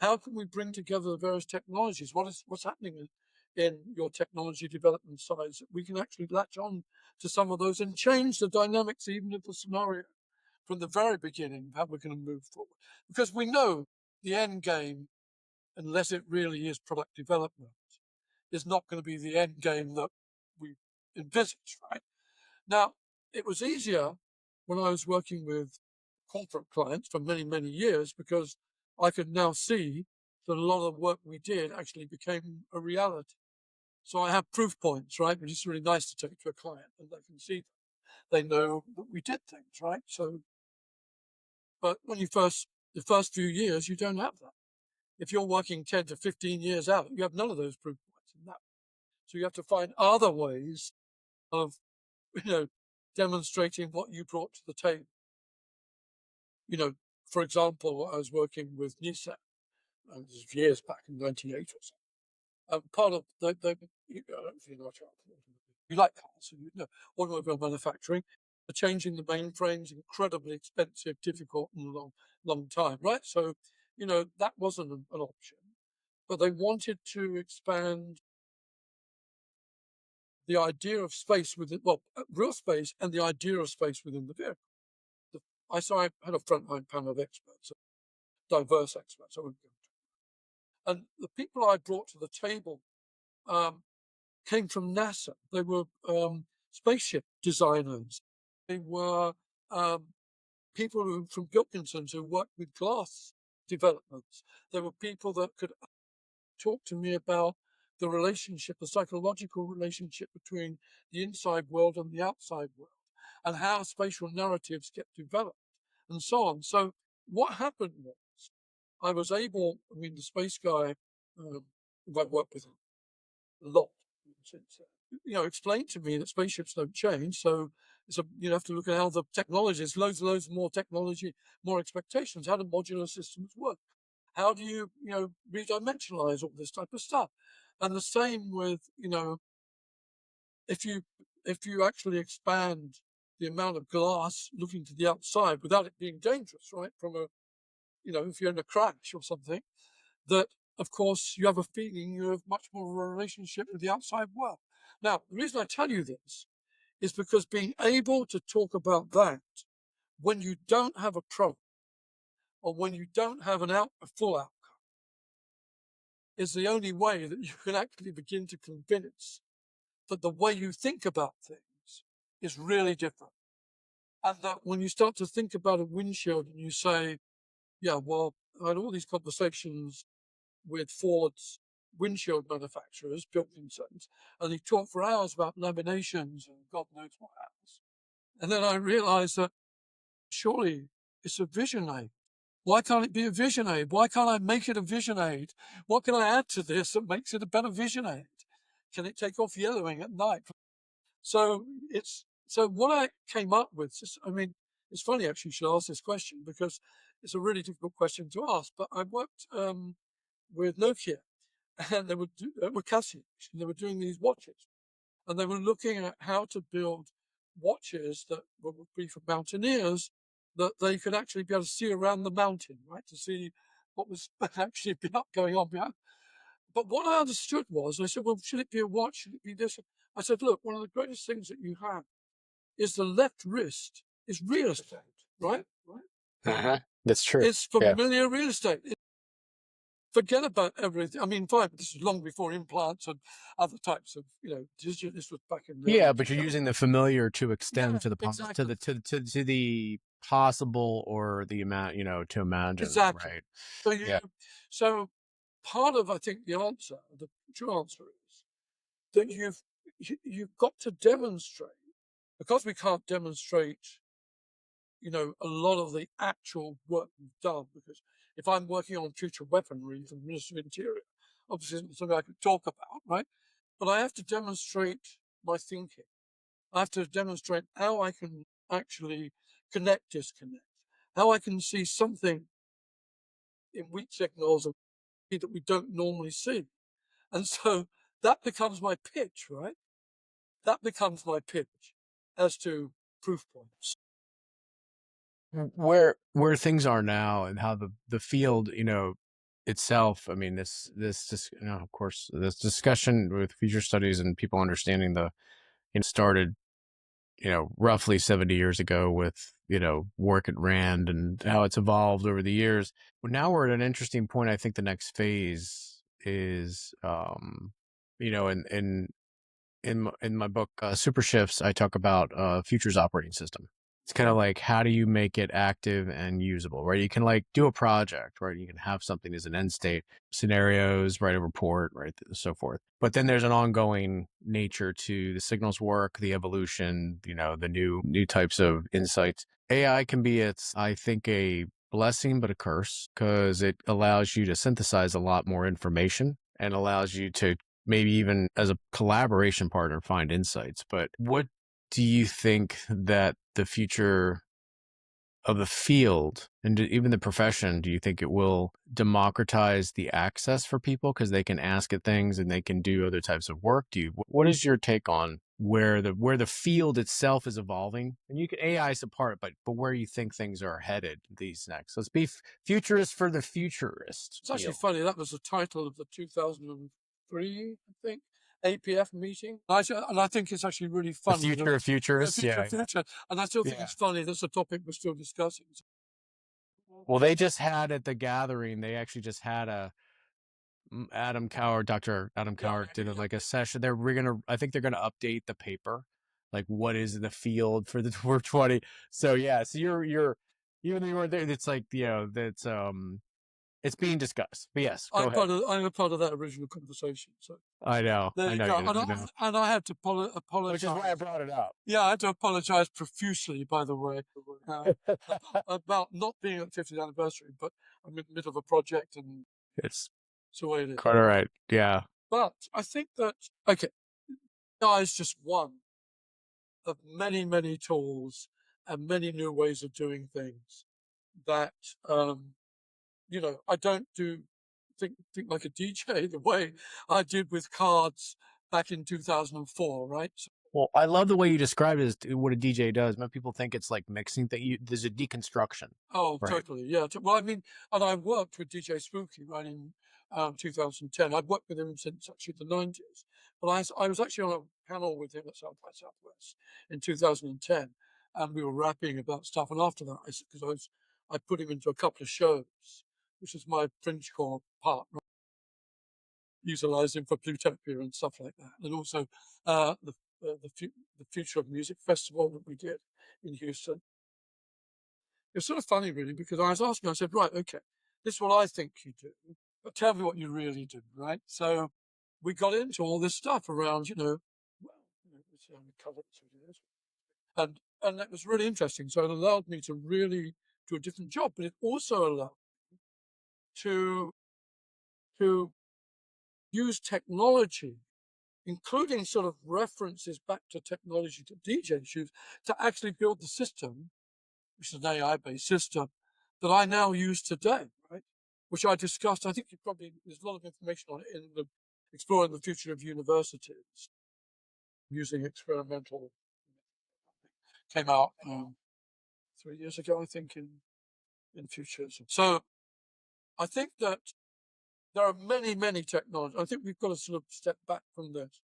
How can we bring together the various technologies? What's happening in your technology development sides that we can actually latch on to some of those and change the dynamics even of the scenario from the very beginning, how we're going to move forward. Because we know the end game, unless it really is product development, is not going to be the end game that we envisage, right? Now, it was easier when I was working with corporate clients for many, many years because I could now see that a lot of the work we did actually became a reality. So I have proof points, right? Which is really nice to take to a client and they can see they know that we did things, right? So, but the first few years, you don't have that. If you're working 10 to 15 years out, you have none of those proof points in that. So you have to find other ways of, you know, demonstrating what you brought to the table. For example, I was working with Nissan, this is years back in '98 or so. Part of I don't know if you know much about you like cars, so automobile manufacturing. Changing the mainframes incredibly expensive, difficult, and long time, right? So, that wasn't an option, but they wanted to expand the idea of space within, well, real space and the idea of space within the vehicle. I had a frontline panel of experts, diverse experts. I wouldn't go into. And the people I brought to the table um, came from NASA. They were spaceship designers. They were um, people from Gilkinson's who worked with glass developments. There were people that could talk to me about the relationship, the psychological relationship between the inside world and the outside world, and how spatial narratives get developed, and so on. So what happened was the space guy, who I've worked with a lot since, explained to me that spaceships don't change. So you have to look at how the technology, there's loads more technology, more expectations. How do modular systems work? How do you redimensionalize all this type of stuff? And the same with, if you actually expand the amount of glass looking to the outside without it being dangerous, right? If you're in a crash or something, that of course you have a feeling you have much more of a relationship with the outside world. Now, the reason I tell you this is because being able to talk about that when you don't have a problem or when you don't have a full outcome is the only way that you can actually begin to convince that the way you think about things is really different. And that when you start to think about a windshield and you say, yeah, well, I had all these conversations with Ford's windshield manufacturers, building zones, and he talked for hours about laminations and God knows what else. And then I realized that surely it's a vision aid. Why can't it be a vision aid? Why can't I make it a vision aid? What can I add to this that makes it a better vision aid? Can it take off yellowing at night? So what I came up with. I mean, it's funny actually you should ask this question because it's a really difficult question to ask. But I worked with Nokia, and they were with Casio. They were doing these watches, and they were looking at how to build watches that would be for mountaineers, that they could actually be able to see around the mountain, right, to see what was actually going on behind. But what I understood was, I said, well, should it be a watch? Should it be this? I said, look, one of the greatest things that you have is the left wrist is real estate, right? Uh-huh. That's true. It's Yeah. familiar real estate. Forget about everything. I mean, fine, this is long before implants and other types of, digital. This was back in the Yeah, early but you're 2000s. using the familiar to Yeah, extend to the to exactly. the possible or the amount, to imagine, Exactly. right? So Yeah. so part of, I think, the true answer is that you've got to demonstrate, because we can't demonstrate, a lot of the actual work we've done. Because if I'm working on future weaponry for the Ministry of Interior, obviously it's not something I could talk about, right? But I have to demonstrate my thinking. I have to demonstrate how I can actually connect, disconnect, how I can see something in weak signals that we don't normally see. And so that becomes my pitch, right? That becomes my pitch as to proof points. Where things are now and how the field, itself. I mean, this of course, this discussion with future studies and people understanding started, roughly 70 years ago with, work at Rand and how it's evolved over the years. Well, now we're at an interesting point. I think the next phase is, in my book, Super Shifts, I talk about futures operating system. It's kind of like, how do you make it active and usable, right? You can like do a project, right? You can have something as an end state, scenarios, write a report, right? So forth. But then there's an ongoing nature to the signals work, the evolution, the new types of insights. AI can be, I think, a blessing, but a curse, because it allows you to synthesize a lot more information and allows you to maybe even as a collaboration partner find insights. But what do you think that the future of the field and even the profession, do you think it will democratize the access for people because they can ask it things and they can do other types of work? What is your take on where the field itself is evolving? And you can AI is a part, but where you think things are headed these next. Let's be futurist for the futurist It's actually field. funny. That was the title of the 2003, I think, APF meeting. And I think it's actually really The funny that future of futurists, yeah. future. And I still think Yeah. it's funny that's a topic we're still discussing. Well, they just had at the gathering, they actually just had Adam Coward, Dr. Adam Yeah, Coward did like a session. I think they're gonna update the paper, like what is the field for the 420. So yeah, so even though you weren't there, it's like, that's it's being discussed. But yes, go ahead. I'm a part of that original conversation. So there I you know go. you know, And I had to which is why I apologize. brought it up. Yeah, I had to apologize profusely, by the way, uh, about not being at the 50th anniversary. But I'm in the middle of a project, and It's it's the way it is. quite all right. Yeah. But I think that, okay, AI is just one of many, many tools and many new ways of doing things that, I don't think like a DJ the way I did with cards back in 2004, right? Well, I love the way you described it as what a DJ does. Most people think it's like mixing that there's a deconstruction, Oh, right? totally. Yeah. Well, I mean, and I worked with DJ Spooky right in 2010. I'd worked with him since actually the 90s. But I was actually on a panel with him at South by Southwest in 2010, and we were rapping about stuff. And after that, I put him into a couple of shows, which is my Fringe Core part, right? Utilize him for Plutopia and stuff like that. And also uh, the, the Future of Music Festival that we did in Houston. it's sort of funny, really, because I was asking, I said, right, okay, this is what I think you do, but tell me what you really do, right? So we got into all this stuff around, well, it's covered, so it is. And that was really interesting. So it allowed me to really do a different job, but it also allowed to to use technology, including sort of references back to technology that DJs use, to actually build the system, which is an AI-based system that I now use today, right? Which I discussed. I think there's a lot of information on it in the Exploring the Future of Universities using experimental. Came out 3 years ago, I think, in Futurism. So I think that there are many, many technologies. I think we've got to sort of step back from this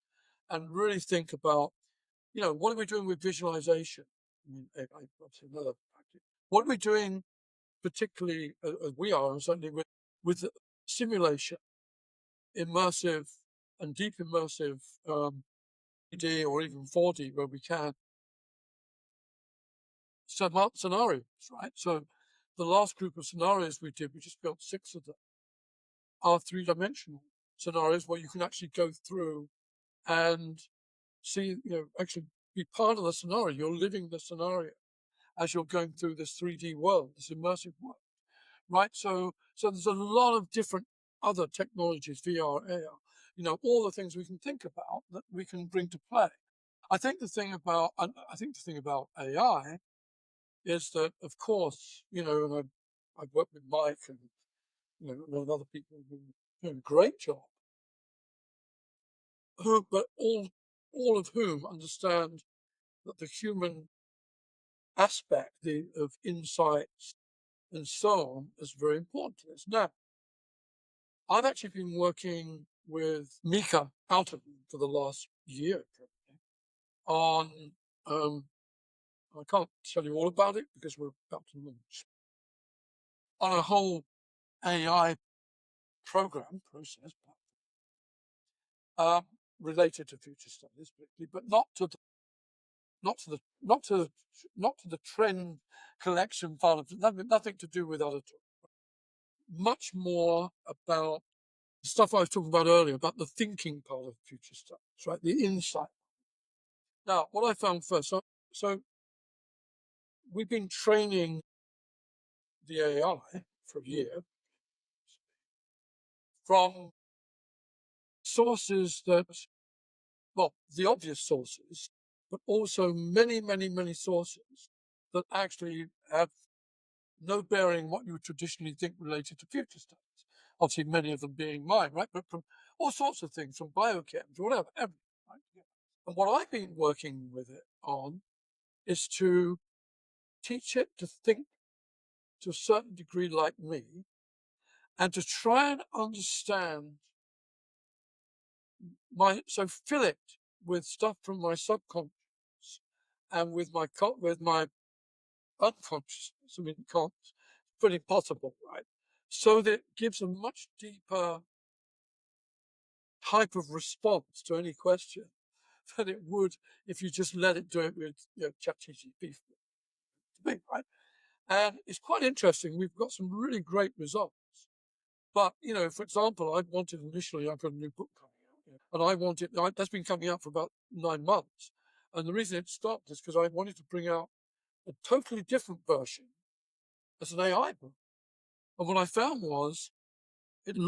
and really think about, what are we doing with visualization? I mean, obviously another practice. What are we doing, particularly as we are, and certainly with simulation, immersive and deep immersive 3D or even 4D, where we can set up scenarios, right? So the last group of scenarios we did, we just built 6 of them, are three-dimensional scenarios where you can actually go through and see, actually be part of the scenario. You're living the scenario as you're going through this 3D world, this immersive world, right? So there's a lot of different other technologies, VR, AR, all the things we can think about that we can bring to play. I think the thing about AI is that, of course, and I've worked with Mike and and other people who are doing a great job, but all of whom understand that the human aspect of insights and so on is very important to this. Now, I've actually been working with Mika Alton for the last year on, um, I can't tell you all about it because we're about to launch, on a whole AI process, um, related to future studies, but not to the trend collection part of it, nothing to do with other tools. Much more about stuff I was talking about earlier, about the thinking part of future studies, right? The insight. Now, what I found first, so we've been training the AI for a year from sources that, well, the obvious sources, but also many, many, many sources that actually have no bearing on what you would traditionally think related to future studies. Obviously, many of them being mine, right? But from all sorts of things, from biochem to whatever, everything, right? Yeah. And what I've been working with it on is to teach it to think to a certain degree like me and to try and understand so fill it with stuff from my subconscious and with my unconsciousness. I mean, it's pretty possible, right? So that it gives a much deeper type of response to any question than it would if you just let it do it with ChatGPT, right? And it's quite interesting. We've got some really great results. But, for example, I've got a new book coming out, and that's been coming out for about 9 months. And the reason it stopped is because I wanted to bring out a totally different version as an AI book. And what I found was it's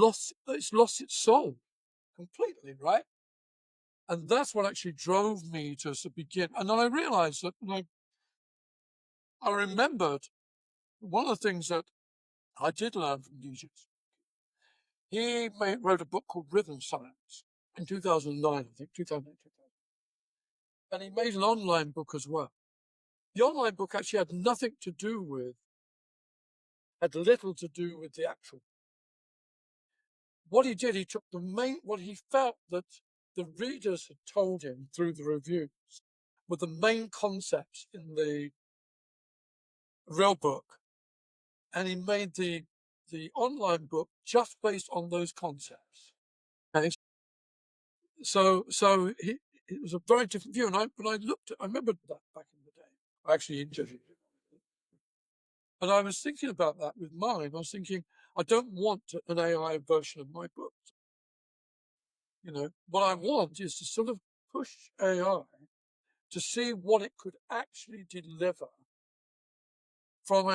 lost its soul completely, right? And that's what actually drove me to begin. And then I realized that I remembered one of the things that I did learn from Nugent. Wrote a book called Rhythm Science in 2009, I think, 2008, 2000. And he made an online book as well. The online book actually had little to do with the actual. What he did, he took what he felt that the readers had told him through the reviews were the main concepts in the real book, and he made the online book just based on those concepts. Okay, it was a very different view, and I remembered that back in the day. I actually interviewed him. And I was thinking about that with mine. I was thinking, I don't want an AI version of my book. What I want is to sort of push AI to see what it could actually deliver from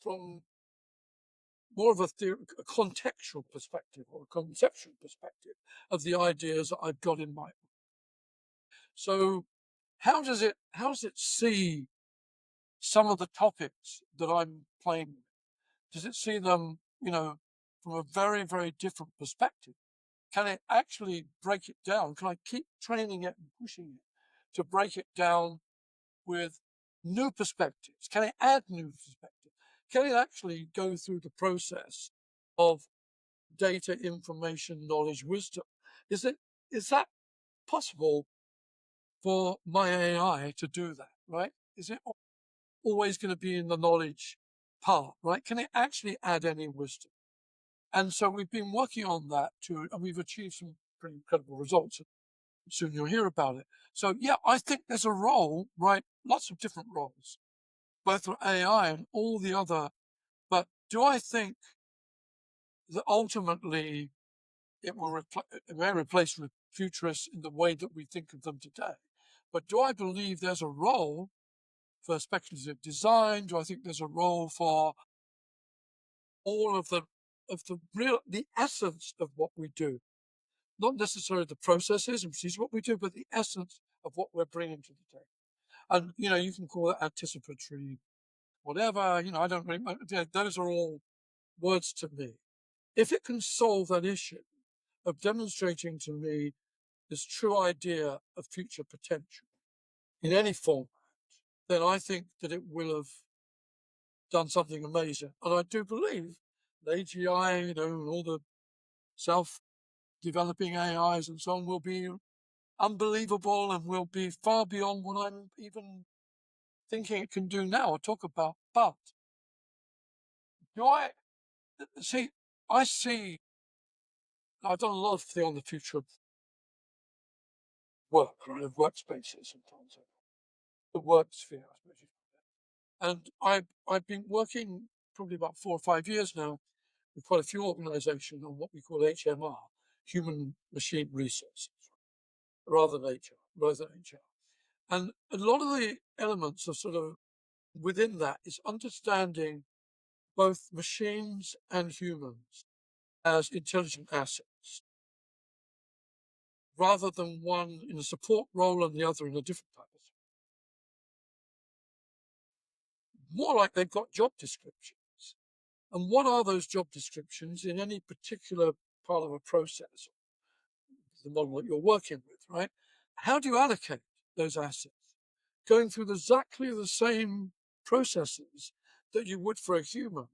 from more of a contextual perspective or a conceptual perspective of the ideas that I've got in mind. So how does it see some of the topics that I'm playing with? Does it see them, from a very, very different perspective? Can it actually break it down? Can I keep training it and pushing it to break it down with new perspectives? Can it add new perspectives? Can it actually go through the process of data, information, knowledge, wisdom? Is that possible for my AI to do that, right? Is it always going to be in the knowledge part, right? Can it actually add any wisdom? And so we've been working on that too, and we've achieved some pretty incredible results. Soon you'll hear about it. So yeah, I think there's a role, right? Lots of different roles, both for AI and all the other. But do I think that ultimately it may replace futurists in the way that we think of them today? But do I believe there's a role for speculative design? Do I think there's a role for all of the essence of what we do? Not necessarily the processes and procedures, what we do, but the essence of what we're bringing to the table. And, you can call it anticipatory, whatever, I don't really, those are all words to me. If it can solve that issue of demonstrating to me this true idea of future potential in any form, then I think that it will have done something amazing. And I do believe the AGI, and all the self-developing AIs and so on will be unbelievable and will be far beyond what I'm even thinking it can do now or talk about. But do I see? I've done a lot of things on the future of work, right, of workspaces and so on, so the work sphere, I suppose. And I've been working probably about 4 or 5 years now with quite a few organisations on what we call HMR, human machine resources, rather than HR. And a lot of the elements are sort of within that is understanding both machines and humans as intelligent assets, rather than one in a support role and the other in a different type of thing. More like they've got job descriptions. And what are those job descriptions in any particular part of a process, the model that you're working with, right? How do you allocate those assets? Going through exactly the same processes that you would for a human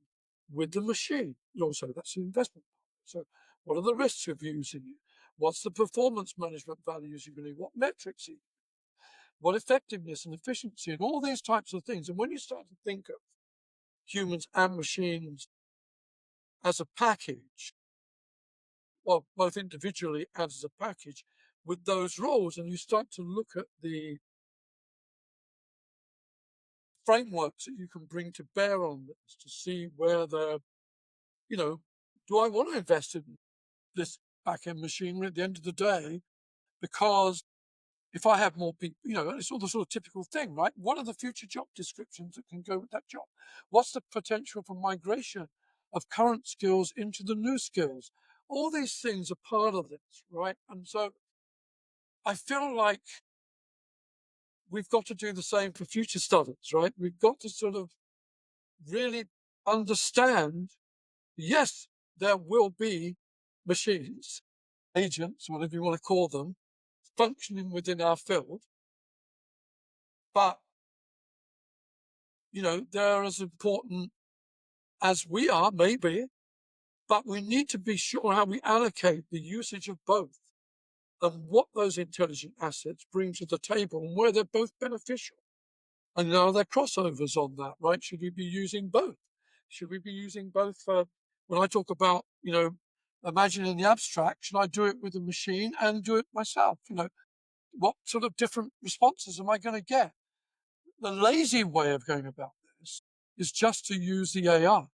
with the machine. Also, that's an investment. So what are the risks of using it? What's the performance management values you're going to need? What metrics are you? What effectiveness and efficiency and all these types of things. And when you start to think of humans and machines as a package, well, both individually and as a package, with those roles, and you start to look at the frameworks that you can bring to bear on this to see where they're, do I want to invest in this back-end machinery at the end of the day? Because if I have more people, it's all the sort of typical thing, right? What are the future job descriptions that can go with that job? What's the potential for migration of current skills into the new skills? All these things are part of this, right? And so I feel like we've got to do the same for future studies, right? We've got to sort of really understand, yes, there will be machines, agents, whatever you want to call them, functioning within our field, but they're as important as we are, maybe, but we need to be sure how we allocate the usage of both and what those intelligent assets bring to the table and where they're both beneficial. And are there crossovers on that, right? Should we be using both? Should we be using both for, when I talk about, imagining the abstract, should I do it with a machine and do it myself? What sort of different responses am I going to get? The lazy way of going about this is just to use the AI.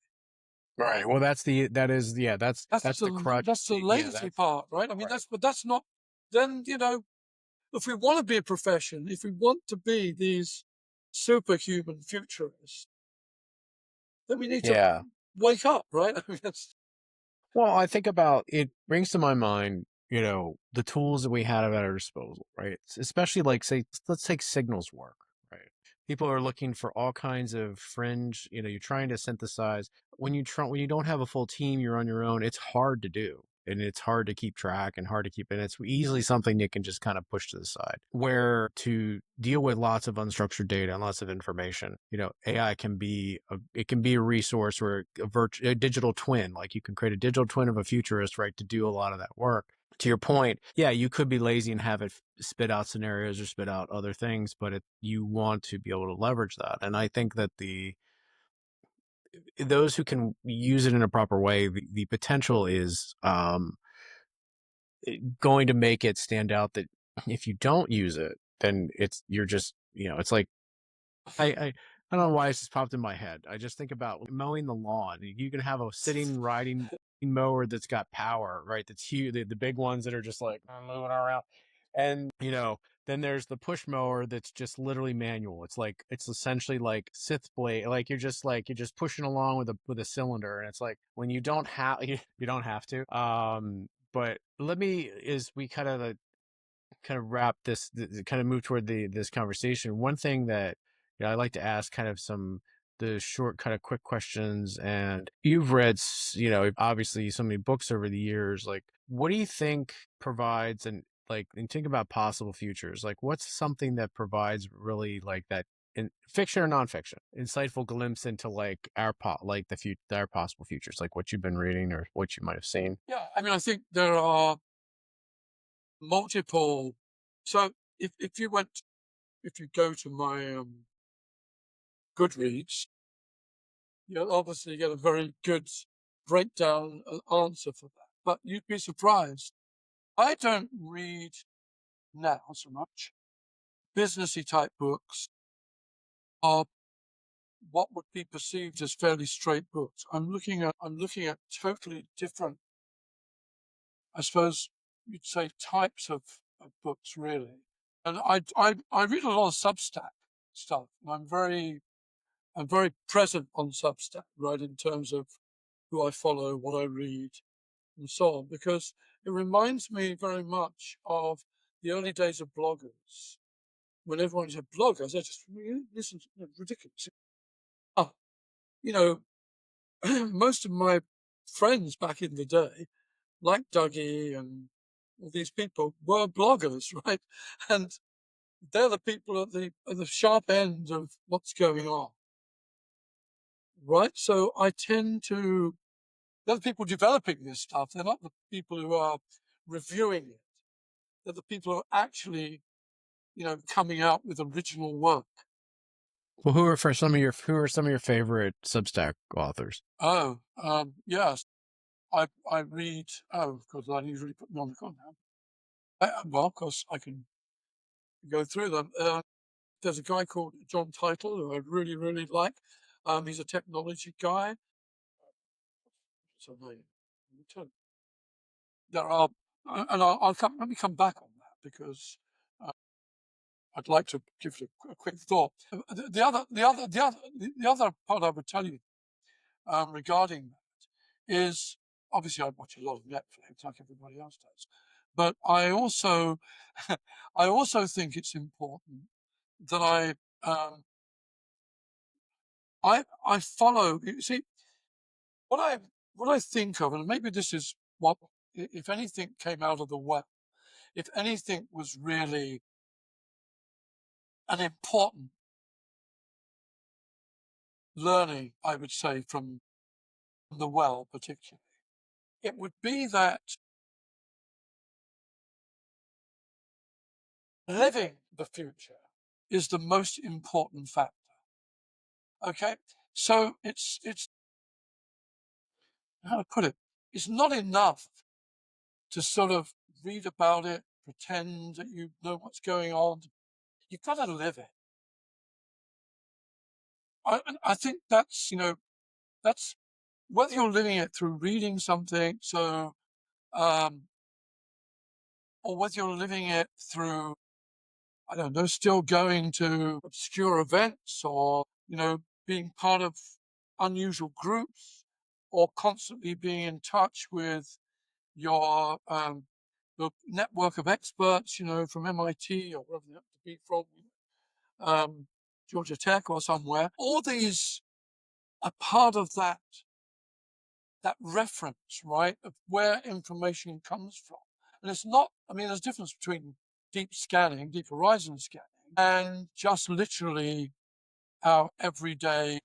Right. Well, that's the crutch. That's the Yeah, lazy that's part, right? I mean, right. that's not. Then if we want to be a profession, if we want to be these superhuman futurists, then we need to Yeah. wake up, right? I mean, Well, I think about it brings to my mind, the tools that we had at our disposal, right? Especially like say let's take signals work, right? People are looking for all kinds of fringe, you're trying to synthesize when you don't have a full team, you're on your own, it's hard to do. And it's hard to keep track and hard to keep, and it's easily something you can just kind of push to the side. Where to deal with lots of unstructured data and lots of information, AI it can be a resource or a digital twin. Like you can create a digital twin of a futurist, right, to do a lot of that work. To your point, yeah, you could be lazy and have it spit out scenarios or spit out other things, but you want to be able to leverage that. And I think that those who can use it in a proper way, the potential is going to make it stand out. That if you don't use it, then you're just, it's like I don't know why this just popped in my head. I just think about mowing the lawn. You can have a sitting riding mower that's got power, right? That's huge. The big ones that are just like moving around, and then there's the push mower that's just literally manual. It's essentially like Sith blade. Like you're just pushing along with a cylinder, and it's like when you don't have you don't have to. But let me is we kind of wrap kind of move toward this conversation. One thing that I like to ask, kind of the short, kind of quick questions. And you've read, obviously so many books over the years. Like, what do you think provides and think about possible futures? Like, what's something that provides really like that in fiction or nonfiction, insightful glimpse into like our possible futures, like what you've been reading or what you might have seen. yeah. I mean, I think there are multiple. So if you go to my Goodreads, you'll obviously get a very good breakdown and answer for that. But you'd be surprised. I don't read now so much. Businessy type books are what would be perceived as fairly straight books. I'm looking at totally different, I suppose you'd say, types of books really. And I read a lot of Substack stuff. And I'm very present on Substack, right, in terms of who I follow, what I read, and so on, because it reminds me very much of the early days of bloggers. When everyone said bloggers, I just listen, ridiculous. Ah, you know, most of my friends back in the day, like Dougie and all these people, were bloggers, right? And they're the people at the sharp end of what's going on, right? So I tend to, they're the people developing this stuff. They're not the people who are reviewing it. They're the people who are actually, coming out with original work. Well, who are some of your favorite Substack authors? Oh, yes. I read. Oh, of course, I need to really put me on the call now. Well, of course, I can go through them. There's a guy called John Title who I really, really like. He's a technology guy. So there are, and let me come back on that because uh, I'd like to give it a quick thought. The other part I would tell you regarding that is obviously I watch a lot of Netflix like everybody else does, but I also I also think it's important that I follow. You see what I think of, and maybe this is what, if anything came out of the web, if anything was really an important learning, I would say, from the well, particularly, it would be that living the future is the most important factor. Okay, so it's how to put it. It's not enough to sort of read about it, pretend that you know what's going on. You've got to live it. I think that's, that's whether you're living it through reading something, um, or whether you're living it through, I don't know, still going to obscure events or, being part of unusual groups or constantly being in touch with your your network of experts, from MIT or wherever they have to be from, um, Georgia Tech or somewhere. All these are part of that reference, right, of where information comes from. And it's not, I mean, there's a difference between deep scanning, deep horizon scanning, and just literally our everyday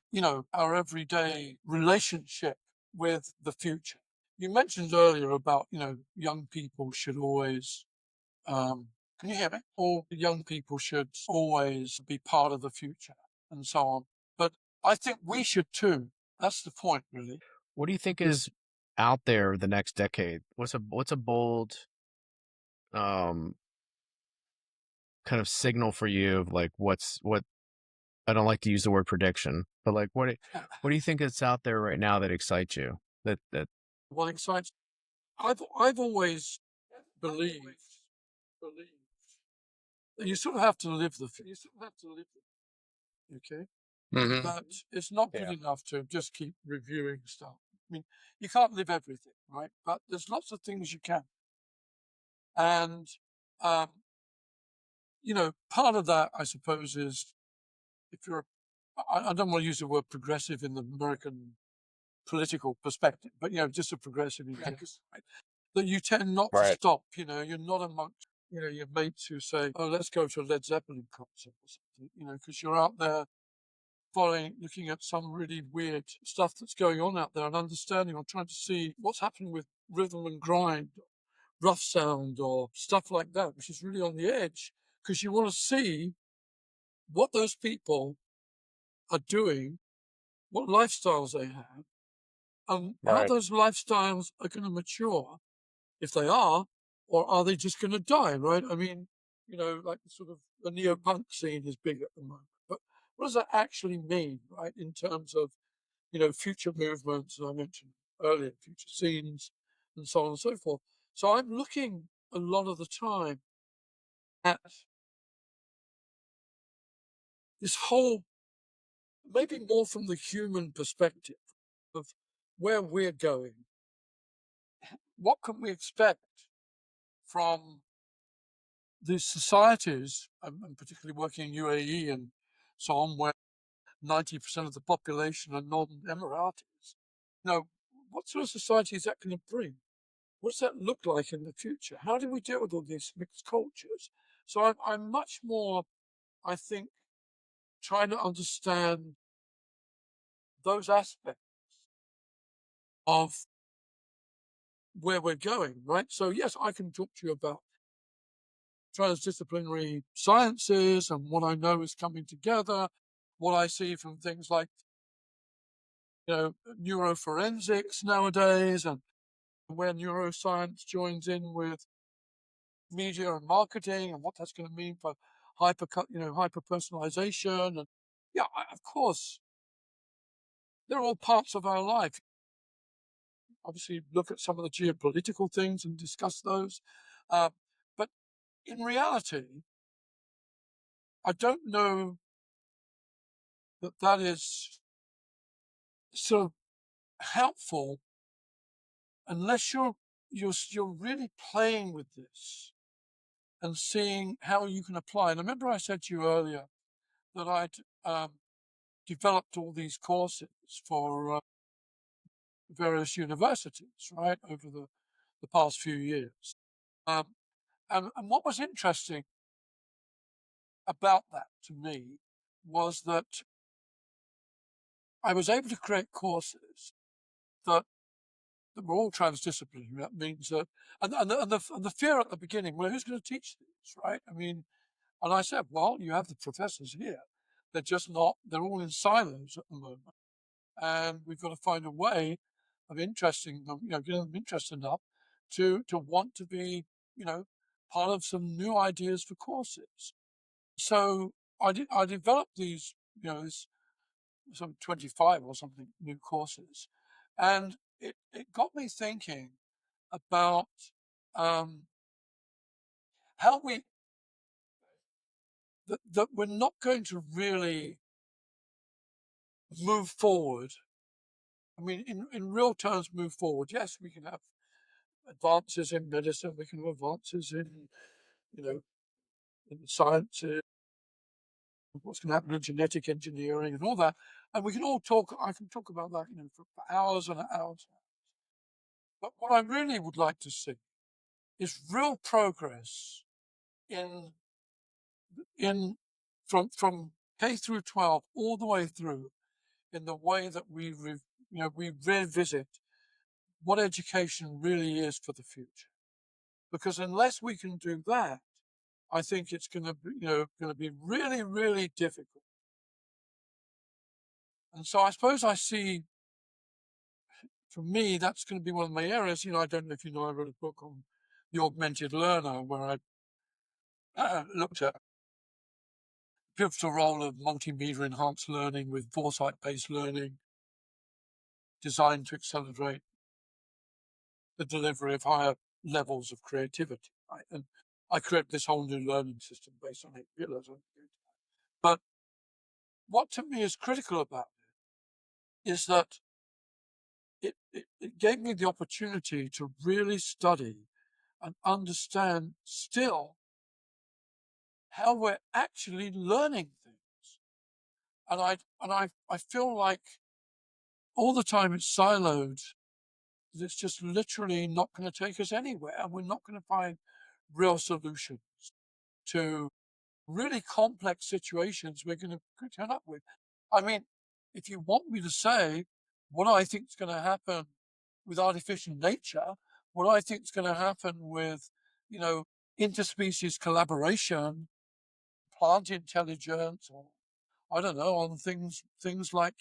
relationship with the future. You mentioned earlier about, young people should always, can you hear me? All young people should always be part of the future and so on. But I think we should too. That's the point, really. What do you think is out there the next decade? What's a bold um kind of signal for you of like what I don't like to use the word prediction, but like what do you think is out there right now that excites you? That What excites I've always believed that you sort of have to live the you sort of have to live it, okay? hmm But it's not good Yeah. enough to just keep reviewing stuff. I mean, you can't live everything, right? But there's lots of things you can. And um, part of that, I suppose, is if you're I don't want to use the word progressive in the American political perspective, but just a progressive in general, right? That you tend not to Right. stop. You're not amongst your mates who say, "Oh, let's go to a Led Zeppelin concert" or something. Because you're out there following, looking at some really weird stuff that's going on out there and understanding or trying to see what's happening with rhythm and grind, rough sound, or stuff like that, which is really on the edge because you want to see what those people are doing, what lifestyles they have, and how Right. those lifestyles are going to mature, if they are, or are they just going to die, right? I mean, like sort of the neo-punk scene is big at the moment. But what does that actually mean, right, in terms of, future movements, as I mentioned earlier, future scenes, and so on and so forth. So I'm looking a lot of the time at this whole, maybe more from the human perspective of where we're going. What can we expect from these societies, and particularly working in UAE and so on, where 90% of the population are non-Emiratis? Now, what sort of society is that going to bring? What does that look like in the future? How do we deal with all these mixed cultures? So I'm much more, I think, trying to understand those aspects of where we're going, right? So yes, I can talk to you about transdisciplinary sciences and what I know is coming together, what I see from things like, neuroforensics nowadays, and where neuroscience joins in with media and marketing, and what that's going to mean for hyper personalization. And yeah, of course, they're all parts of our life. Obviously, look at some of the geopolitical things and discuss those. Uh, but in reality, I don't know that that is sort of helpful unless you're really playing with this and seeing how you can apply. And I remember I said to you earlier that I'd developed all these courses for various universities, right, over the past few years. Um, and what was interesting about that to me was that I was able to create courses that, that were all transdisciplinary. That means that, and the fear at the beginning, well, who's going to teach these, right? I mean, and I said, well, you have the professors here. They're just not, they're all in silos at the moment. And we've got to find a way of interesting them, getting them interested enough to want to be, you know, part of some new ideas for courses. So I developed these, some 25 or something new courses, and it got me thinking about um, how we that we're not going to really move forward. I mean, in real terms, move forward. Yes, we can have advances in medicine, we can have advances in, you know, in sciences, what's going to happen in genetic engineering and all that. And we can all talk, I can talk about that, for hours and hours. But what I really would like to see is real progress in in from K through 12 all the way through in the way that we revisit what education really is for the future. Because unless we can do that, I think it's going to be, going to be really, really difficult. And so I suppose I see, for me, that's going to be one of my areas. I don't know if you know, I wrote a book on the augmented learner where I looked at the pivotal role of multimedia enhanced learning with foresight-based learning designed to accelerate the delivery of higher levels of creativity. Right? And I created this whole new learning system based on 8 pillars. But what to me is critical about it is that it gave me the opportunity to really study and understand still how we're actually learning things. And I feel like all the time it's siloed, that it's just literally not going to take us anywhere, and we're not going to find real solutions to really complex situations we're going to turn up with. I mean, if you want me to say what I think is going to happen with artificial nature, what I think is going to happen with, you know, interspecies collaboration, plant intelligence, or I don't know, on things like,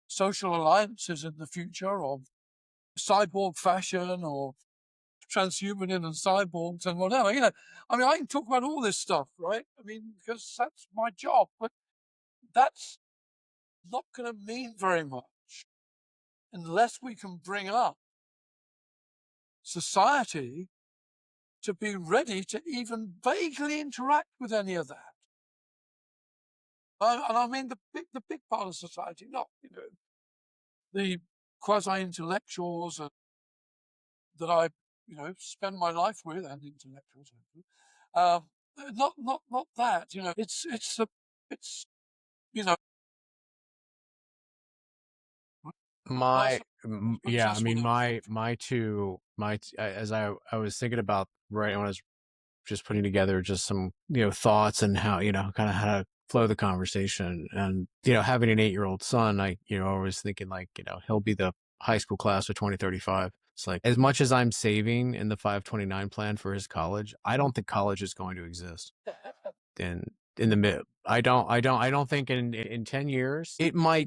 social alliances in the future, or cyborg fashion, or transhumanism and cyborgs and whatever. I mean, I can talk about all this stuff, right? I mean, because that's my job, but that's not going to mean very much unless we can bring up society to be ready to even vaguely interact with any of that. And I mean the big part of society, not the quasi-intellectuals that I spend my life with, and intellectuals. Um, not that. It's you know. Well, I suppose Yeah, I that's what mean, I was thinking. as I was thinking about, right, when I was just putting together just some, thoughts and how, kind of how to flow the conversation. And, having an 8-year-old son, I was thinking like, he'll be the high school class of 2035. It's like, as much as I'm saving in the 529 plan for his college, I don't think college is going to exist in in the mid. I don't think in 10 years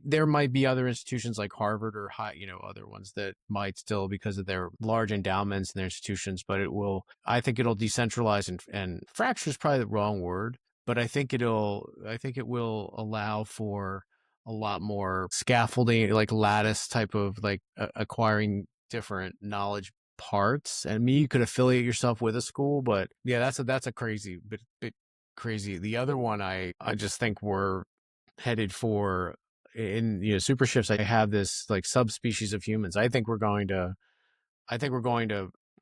there might be other institutions like Harvard or other ones that might still, because of their large endowments and their institutions, but I think it'll decentralize, and fracture is probably the wrong word, but I think it will allow for a lot more scaffolding, like lattice type of, like, acquiring different knowledge parts. And you could affiliate yourself with a school, but yeah, that's a crazy bit crazy. The other one, I just think we're headed for, in super shifts. I have this like subspecies of humans. I think we're going to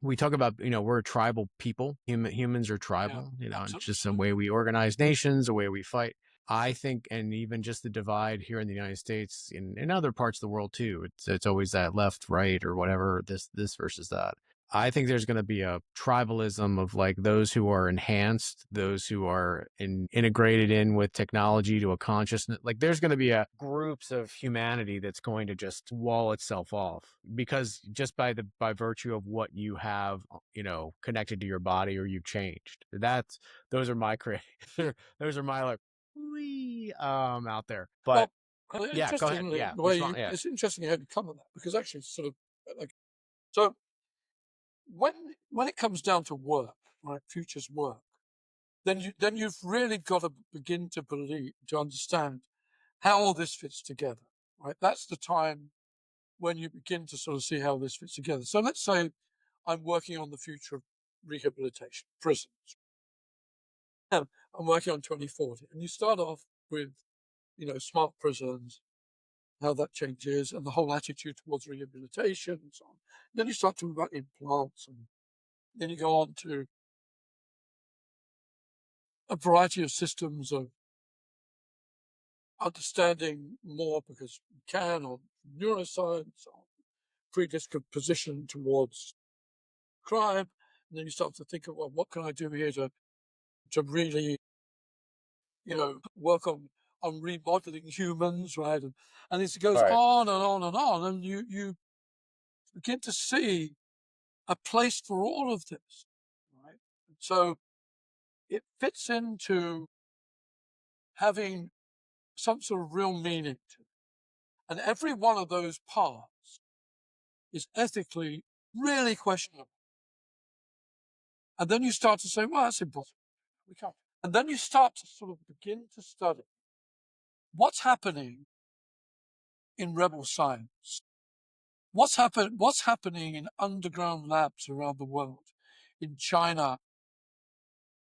we talk about, we're a tribal people. Humans are Yeah, tribal, and just the absolutely. way we organize nations, the way we fight. I think, and even just the divide here in the United States, in other parts of the world too. It's always that left, right, or whatever, this versus that. I think there's going to be a tribalism of, like, those who are enhanced, those who are integrated in with technology to a consciousness. Like, there's going to be a groups of humanity that's going to just wall itself off, because just by virtue of what you have, connected to your body, or you've changed. Those are my those are my, like, out there. But Well, yeah, go ahead. interestingly, Yeah, the way respond. Yeah. it's interesting how you come at that, because actually it's sort of like, so when it comes down to work, right, futures work, then you've really got to begin to understand how all this fits together, right? That's the time when you begin to sort of see how this fits together. So let's say I'm working on the future of rehabilitation, prisons. I'm working on 2040, and you start off with, smart prisons, how that changes, and the whole attitude towards rehabilitation and so on. Then you start talking about implants, and then you go on to a variety of systems of understanding more because we can on neuroscience, on predisposition towards crime. And then you start to think of, well, what can I do here to really, work on remodeling humans, right? And this goes Right. on and on and on. And you begin to see a place for all of this, right? So it fits into having some sort of real meaning to it. And every one of those parts is ethically really questionable. And then you start to say, well, that's impossible. We can't. And then you start to sort of begin to study what's happening in rebel science. What's happening in underground labs around the world, in China,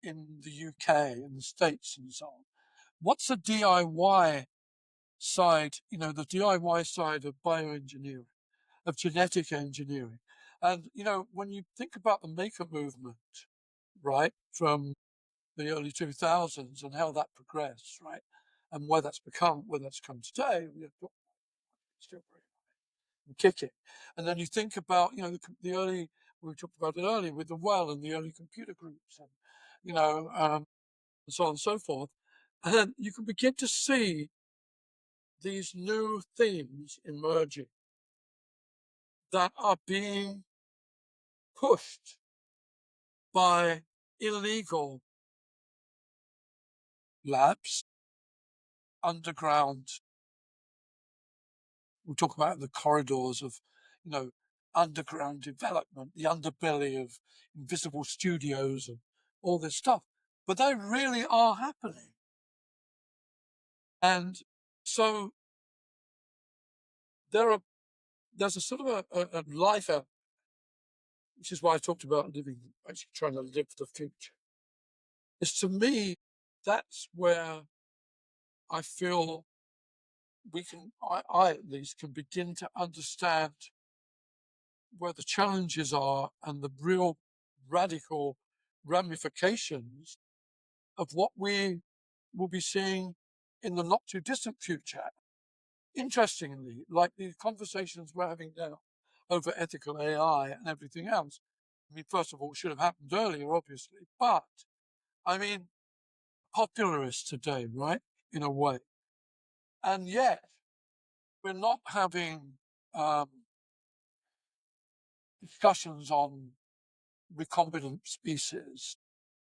in the UK, in the States, and so on. What's the DIY side, the DIY side of bioengineering, of genetic engineering? And, when you think about the maker movement, right, from the early 2000s and how that progressed, right, and where that's come today, still very kicking. And then you think about, the early, we talked about it earlier with the well and the early computer groups and, and so on and so forth. And then you can begin to see these new themes emerging that are being pushed by illegal labs, underground. We talk about the corridors of, you know, underground development, the underbelly of invisible studios and all this stuff. But they really are happening. And so there's a sort of a life out, which is why I talked about actually trying to live the future. Is to me, that's where I feel I at least can begin to understand where the challenges are and the real radical ramifications of what we will be seeing in the not too distant future. Interestingly, like the conversations we're having now over ethical AI and everything else, I mean, first of all, it should have happened earlier, obviously, but I mean, popularist today, right? In a way. And yet, we're not having um, discussions on recombinant species,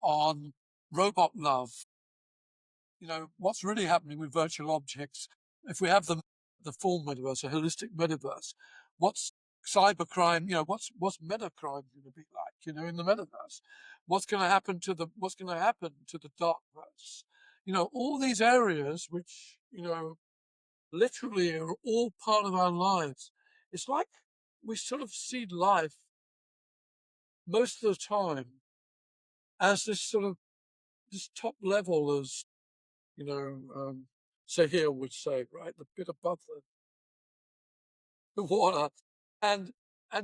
on robot love. What's really happening with virtual objects? If we have the full metaverse, a holistic metaverse, what's cybercrime? What's metacrime going to be like? In the metaverse, what's going to happen to the darkverse? All these areas which literally are all part of our lives. It's like we sort of see life most of the time as this sort of this top level, as you know, Sahir would say, right, the bit above the water, and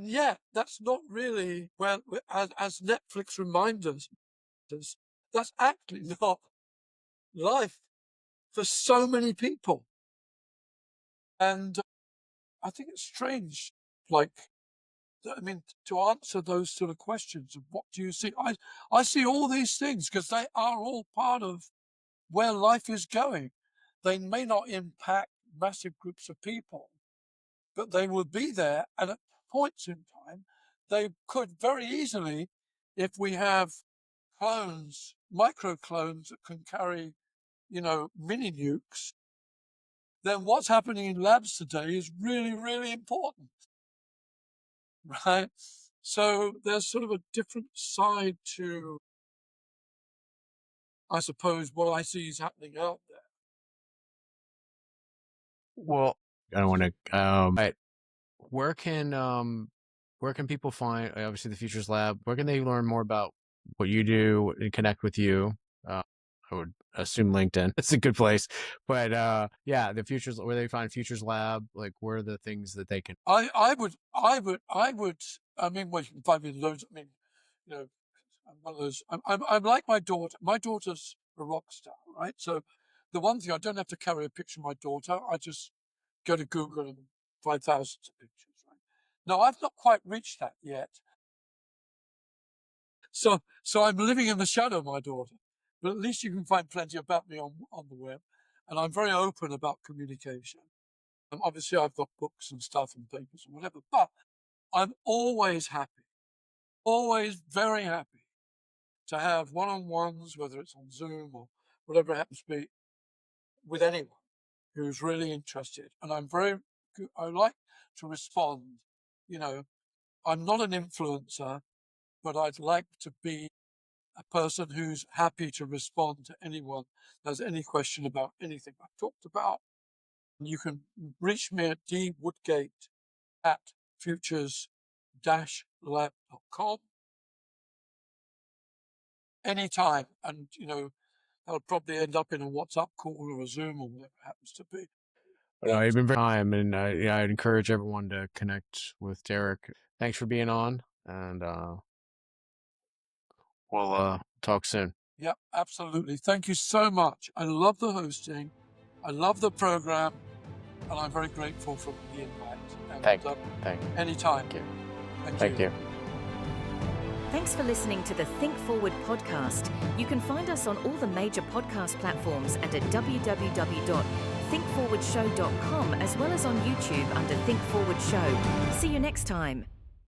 yet that's not really well. As Netflix reminds us, that's actually not life for so many people, and I think it's strange, like. I mean, to answer those sort of questions of what do you see, I see all these things because they are all part of where life is going. They may not impact massive groups of people, but they will be there. And at points in time, they could very easily, if we have clones, micro clones that can carry, mini nukes, then what's happening in labs today is really, really important, right? So there's sort of a different side to, I suppose, what I see is happening out there. Well, I don't want to. Where can where can people find obviously the Futures Lab? Where can they learn more about what you do and connect with you? Uh, I would assume LinkedIn. It's a good place, but yeah, the Futures where they find Futures Lab, like where are the things that they can. I would. I mean, well, you can find me loads. I mean, you know, I'm one of those. I'm like my daughter. My daughter's a rock star, right? So, the one thing I don't have to carry a picture of my daughter. I just go to Google and find thousands of pictures. Right? No, I've not quite reached that yet. So I'm living in the shadow of my daughter. But at least you can find plenty about me on the web, and I'm very open about communication. Obviously, I've got books and stuff and papers and whatever, but I'm always happy, always very happy to have one-on-ones, whether it's on Zoom or whatever it happens to be, with anyone who's really interested. And I like to respond. You know, I'm not an influencer, but I'd like to be a person who's happy to respond to anyone who has any question about anything I've talked about. You can reach me at dwoodgate at futures-lab.com anytime. And, that'll probably end up in a WhatsApp call or a Zoom or whatever it happens to be. No, you've been very time, and yeah, I'd encourage everyone to connect with Derek. Thanks for being on, and we'll talk soon. Yeah, absolutely. Thank you so much. I love the hosting. I love the program. And I'm very grateful for the invite. And Thank you. Anytime. Thank you. Thank you. Thanks for listening to the Think Forward podcast. You can find us on all the major podcast platforms and at www.thinkforwardshow.com, as well as on YouTube under Think Forward Show. See you next time.